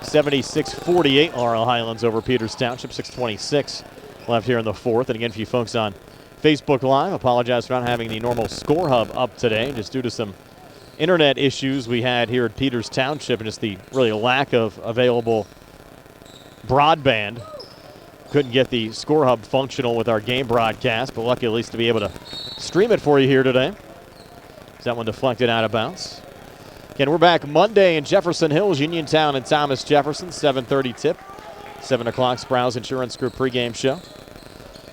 76-48 Laurel Highlands over Peters Township, 6:26 left here in the 4th. And again, for you folks on Facebook Live, apologize for not having the normal score hub up today, just due to some internet issues we had here at Peters Township and just the really lack of available broadband. Couldn't get the score hub functional with our game broadcast, but lucky at least to be able to stream it for you here today. That one deflected out of bounds. Again, we're back Monday in Jefferson Hills, Uniontown and Thomas Jefferson, 7:30 tip. 7 o'clock Sprouse Insurance Group pregame show.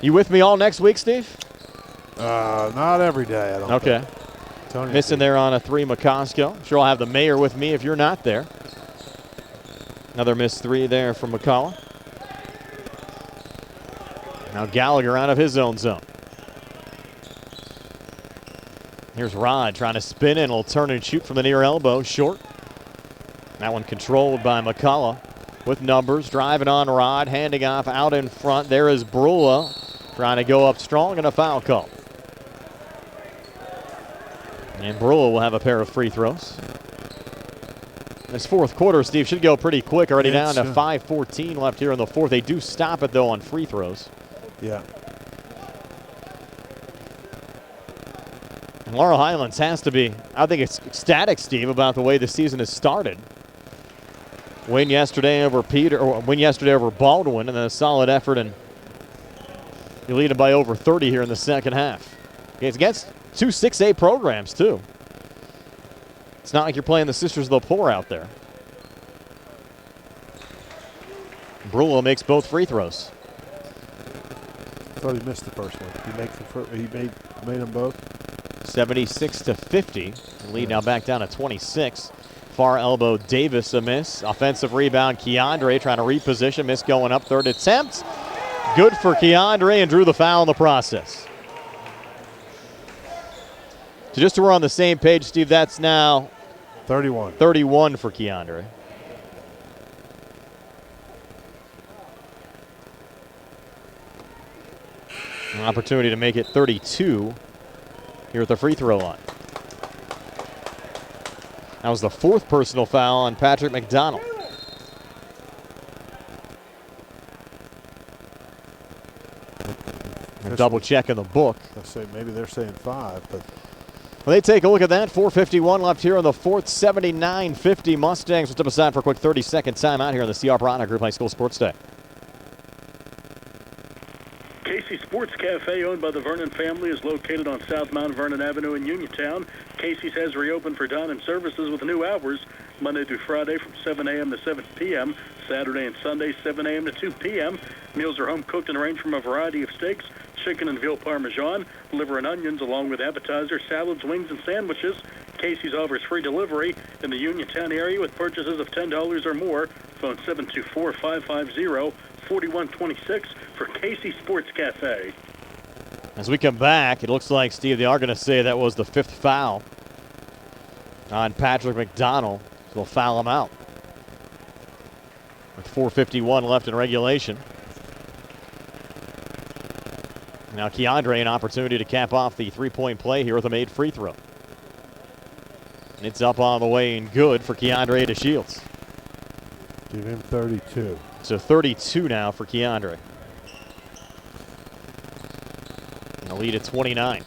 You with me all next week, Steve? Not every day, I don't think. Okay. Missing there on a 3, McCosco. I'm sure I'll have the mayor with me if you're not there. Another missed 3 there from McCullough. Now Gallagher out of his own zone. Here's Rod trying to spin in. He'll turn and shoot from the near elbow. Short. That one controlled by McCullough with numbers. Driving on Rod. Handing off out in front. There is Brula trying to go up strong, and a foul call. And Brula will have a pair of free throws. This 4th quarter, Steve, should go pretty quick. Already down to 5:14 left here in the 4th. They do stop it, though, on free throws. Yeah. Laurel Highlands has to be, I think it's ecstatic, Steve, about the way the season has started. Win yesterday over Baldwin, and then a solid effort, and you're leading by over 30 here in the second half. It's against 2 6A programs, too. It's not like you're playing the Sisters of the Poor out there. Brullo makes both free throws. I thought he missed the first one. He made them both. 76-50. Lead now back down to 26. Far elbow Davis a miss. Offensive rebound Keandre trying to reposition. Miss going up. Third attempt. Good for Keandre and drew the foul in the process. So just so we're on the same page, Steve, that's now 31. 31 for Keandre. An opportunity to make it 32 here at the free throw line. That was the 4th personal foul on Patrick McDonald. Double check in the book. I say maybe they're saying 5, but well, they take a look at that. 4:51 left here in the 4th. 79-50 Mustangs. We'll step aside for a quick 30-second timeout here on the CR Piranha Group High School Sports Day. Casey's Sports Cafe, owned by the Vernon family, is located on South Mount Vernon Avenue in Uniontown. Casey's has reopened for dine-in services with new hours, Monday through Friday from 7 a.m. to 7 p.m., Saturday and Sunday 7 a.m. to 2 p.m. Meals are home-cooked and range from a variety of steaks, chicken and veal parmesan, liver and onions, along with appetizers, salads, wings, and sandwiches. Casey's offers free delivery in the Uniontown area with purchases of $10 or more. Phone 724-550-4126 for Casey Sports Cafe. As we come back, it looks like, Steve, they are going to say that was the 5th foul on Patrick McDonald. So they'll foul him out with 4:51 left in regulation. Now Keandre, an opportunity to cap off the three-point play here with a made free throw. And it's up on the way and good for Keandre DeShields. Give him 32. So 32 now for Keandre. And the lead at 29.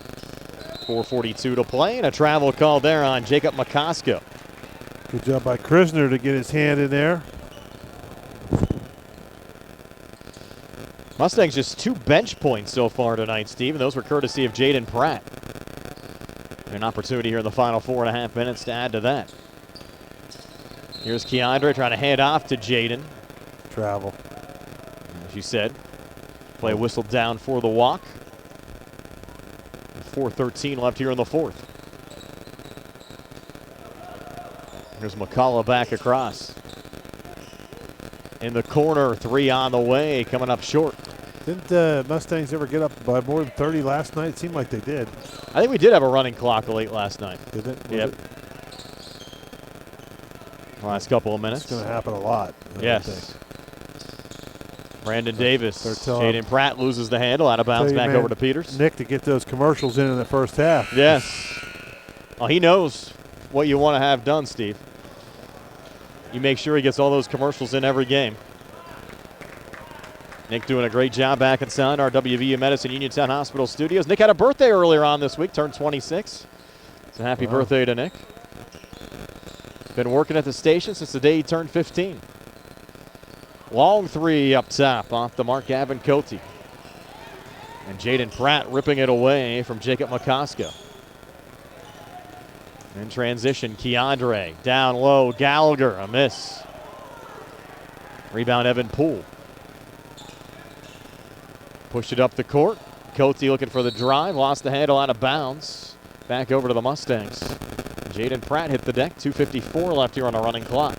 4:42 to play, and a travel call there on Jacob McCosco. Good job by Krisner to get his hand in there. Mustangs just 2 bench points so far tonight, Steve, and those were courtesy of Jaden Pratt. An opportunity here in the final 4.5 minutes to add to that. Here's Keandre trying to hand off to Jaden. Travel. As you said, play whistled down for the walk. 4:13 left here in the 4th. Here's McCullough back across. In the corner, 3 on the way, coming up short. Didn't the Mustangs ever get up by more than 30 last night? It seemed like they did. I think we did have a running clock late last night. Did it? Yep. Last couple of minutes. It's going to happen a lot. Yes. Brandon Davis. Jaden Pratt loses the handle, out of bounds, back over to Peters. Nick to get those commercials in the first half. Yes. Well, he knows what you want to have done, Steve. You make sure he gets all those commercials in every game. Nick doing a great job back inside our WVU Medicine Uniontown Hospital studios. Nick had a birthday earlier on this week, turned 26. So happy birthday to Nick. Been working at the station since the day he turned 15. Long 3 up top off the mark, Gavin Cote. And Jaden Pratt ripping it away from Jacob McCosco. In transition, Keandre down low, Gallagher, a miss. Rebound, Evan Poole. Pushed it up the court. Cote looking for the drive, lost the handle out of bounds. Back over to the Mustangs. Jaden Pratt hit the deck, 2:54 left here on a running clock.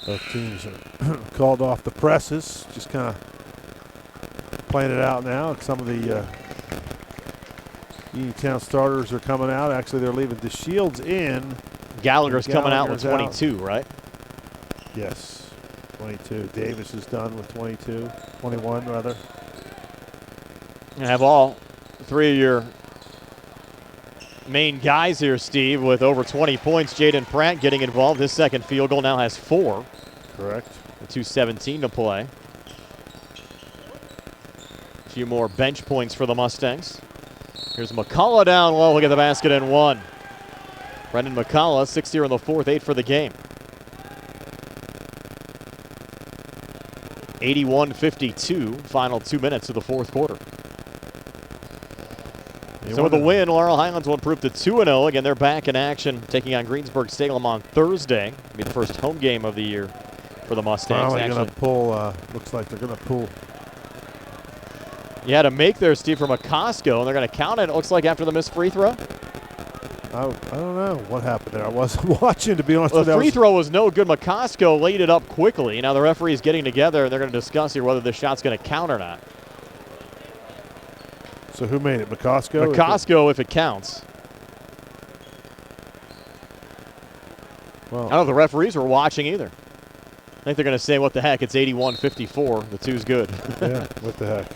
Both teams are called off the presses, just kind of playing it out now. Some of the Uniontown starters are coming out. Actually, they're leaving DeShields in. Gallagher's coming out with 22, right? Yes, 22. Davis is done with 22, 21 rather. You have all 3 of your main guys here, Steve, with over 20 points. Jaden Pratt getting involved. His second field goal now has 4. Correct. With 2:17 to play. A few more bench points for the Mustangs. Here's McCullough down low. Look at the basket and one. Brendan McCullough, 6 here in the fourth, 8 for the game. 81-52, final 2 minutes of the fourth quarter. So with the win, Laurel Highlands will improve to 2-0. Again, they're back in action, taking on Greensburg-Salem on Thursday. It'll be the first home game of the year for the Mustangs. Finally going to pull, looks like they're going to pull. You had a make there, Steve, from McCosco, and they're going to count it, it looks like, after the missed free throw. I don't know what happened there. I wasn't watching, to be honest with you. The free throw was no good. McCosco laid it up quickly. Now the referee's getting together, and they're going to discuss here whether this shot's going to count or not. So who made it, McCosco? McCosco, if it counts. Well, I don't know if the referees were watching either. I think they're going to say, what the heck, it's 81-54. The two's good. Yeah, what the heck.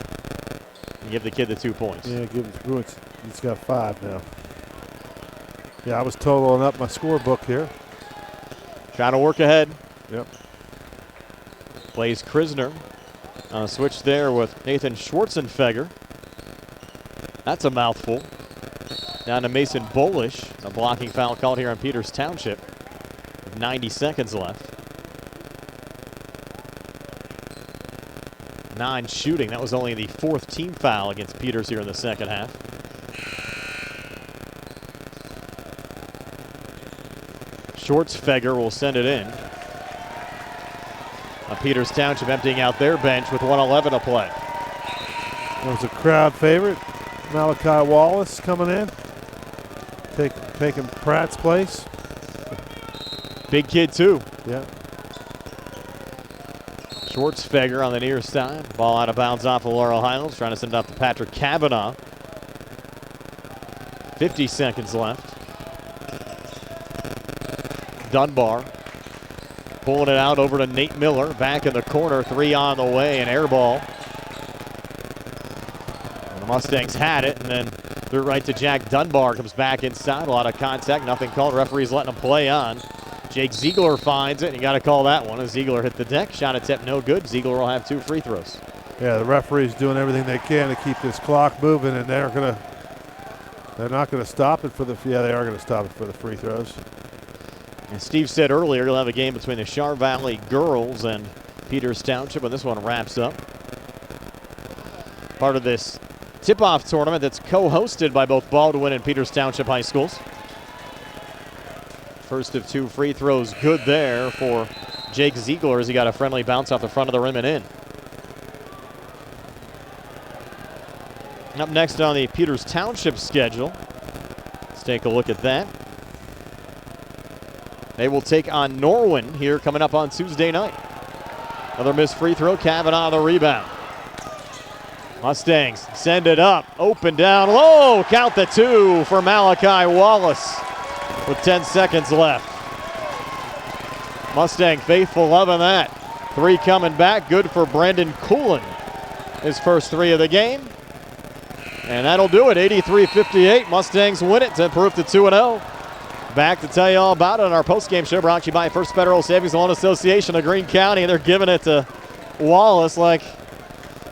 And give the kid the 2 points. Yeah, give him 2 points. He's got 5 now. Yeah, I was totaling up my scorebook here. Trying to work ahead. Yep. Plays Krisner. Switch there with Nathan Schwarzenfeger. That's a mouthful. Down to Mason Bolish. A blocking foul called here on Peters Township. 90 seconds left. 9 shooting. That was only the 4th team foul against Peters here in the second half. Schwarzenfeger will send it in. Peters Township emptying out their bench with 1:11 to play. There was a crowd favorite, Malachi Wallace coming in, taking Pratt's place. Big kid too. Yeah. Schwarzenfeger on the near side. Ball out of bounds off of Laurel Highlands. Trying to send it off to Patrick Kavanaugh. 50 seconds left. Dunbar pulling it out over to Nate Miller. Back in the corner. 3 on the way. An air ball. And the Mustangs had it. And then threw it right to Jack Dunbar. Comes back inside. A lot of contact. Nothing called. Referee's letting him play on. Jake Ziegler finds it. You got to call that one. As Ziegler hit the deck. Shot attempt no good. Ziegler will have 2 free throws. Yeah, the referee's doing everything they can to keep this clock moving, and they're not going to stop it for the. Yeah, they are going to stop it for the free throws. And Steve said earlier you'll have a game between the Char Valley girls and Peters Township when this one wraps up. Part of this tip-off tournament that's co-hosted by both Baldwin and Peters Township High Schools. First of 2 free throws good there for Jake Ziegler as he got a friendly bounce off the front of the rim and in. And up next on the Peters Township schedule, let's take a look at that. They will take on Norwin here coming up on Tuesday night. Another missed free throw. Kavanaugh the rebound. Mustangs send it up. Open down low. Count the 2 for Malachi Wallace with 10 seconds left. Mustang faithful loving that. 3 coming back. Good for Brandon Coolin. His first 3 of the game. And that'll do it. 83-58. Mustangs win it to improve to 2-0. Back to tell you all about it on our postgame show brought to you by First Federal Savings Loan Association of Greene County. They're giving it to Wallace like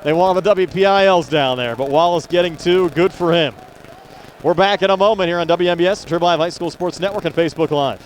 they want the WPIALs down there. But Wallace getting 2. Good for him. We're back in a moment here on WMBS, Triple Live High School Sports Network, and Facebook Live.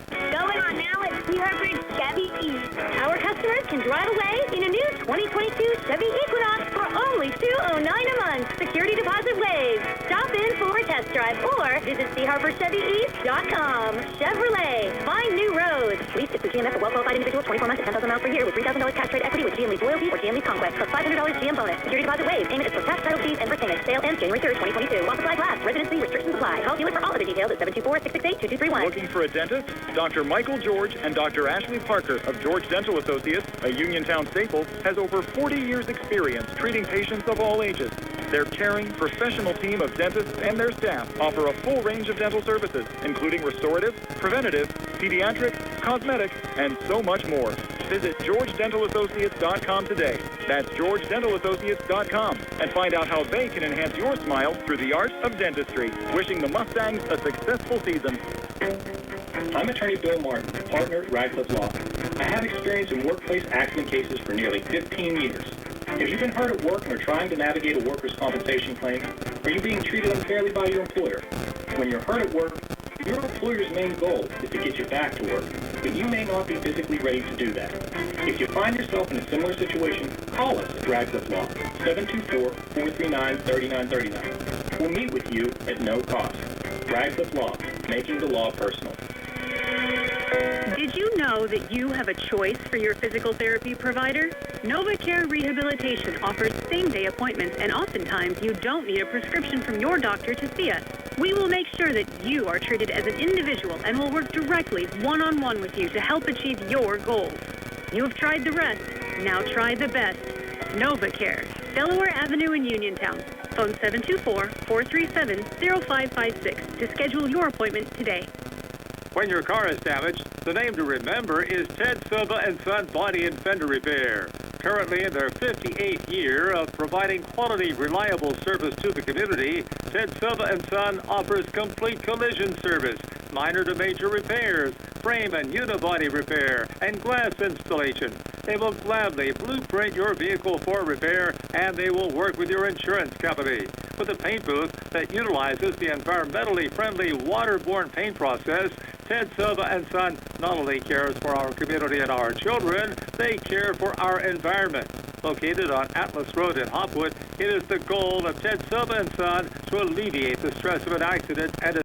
Going on now at Seaharbridge Chevy East. Our customers can drive away in a new 2022 Chevy Equinox for only $209 a month. Security deposit waived. Stop in for a test drive or visit SeaharbridgeChevyEast.com. Chevrolet. Find new roads. Lease to GMF for well-qualified individuals, 24 months at 10,000 miles per year with $3,000 cash trade equity with GM Lease Loyalty or GM Lease Conquest plus $500 GM bonus. Security deposit waived. Payment is for tax, title fees, and first payment. Sale ends January 3rd, 2022. While supplies last. Residency restrictions apply. Call dealer for all other details at 724-668-2231. Looking for a dentist? Dr. Michael George and Dr. Ashley Parker of George Dental Associates, a Uniontown staple, has over 40 years experience treating patients of all ages. Their caring, professional team of dentists and their staff offer a full range of dental services, including restorative, preventative, pediatric, cosmetic, and so much more. Visit GeorgeDentalAssociates.com today. That's GeorgeDentalAssociates.com and find out how they can enhance your smile through the art of dentistry. Wishing the Mustangs a successful season. I'm attorney Bill Martin, partner at Radcliffe Law. I have experience in workplace accident cases for nearly 15 years. Have you been hurt at work and are trying to navigate a workers' compensation claim? Are you being treated unfairly by your employer? When you're hurt at work, your employer's main goal is to get you back to work, but you may not be physically ready to do that. If you find yourself in a similar situation, call us at Radcliffe Law, 724-439-3939. We'll meet with you at no cost. Radcliffe Law, making the law personal. Did you know that you have a choice for your physical therapy provider? NovaCare Rehabilitation offers same-day appointments, and oftentimes you don't need a prescription from your doctor to see us. We will make sure that you are treated as an individual and will work directly one-on-one with you to help achieve your goals. You have tried the rest. Now try the best. NovaCare, Delaware Avenue in Uniontown. Phone 724-437-0556 to schedule your appointment today. When your car is damaged, the name to remember is Ted Silva & Son Body and Fender Repair. Currently in their 58th year of providing quality, reliable service to the community, Ted Silva & Son offers complete collision service, minor to major repairs, frame and unibody repair, and glass installation. They will gladly blueprint your vehicle for repair, and they will work with your insurance company. With a paint booth that utilizes the environmentally friendly waterborne paint process, Ted Silva & Son not only cares for our community and our children, they care for our environment. Located on Atlas Road in Hopwood, it is the goal of Ted Silva & Son to alleviate the stress of an accident and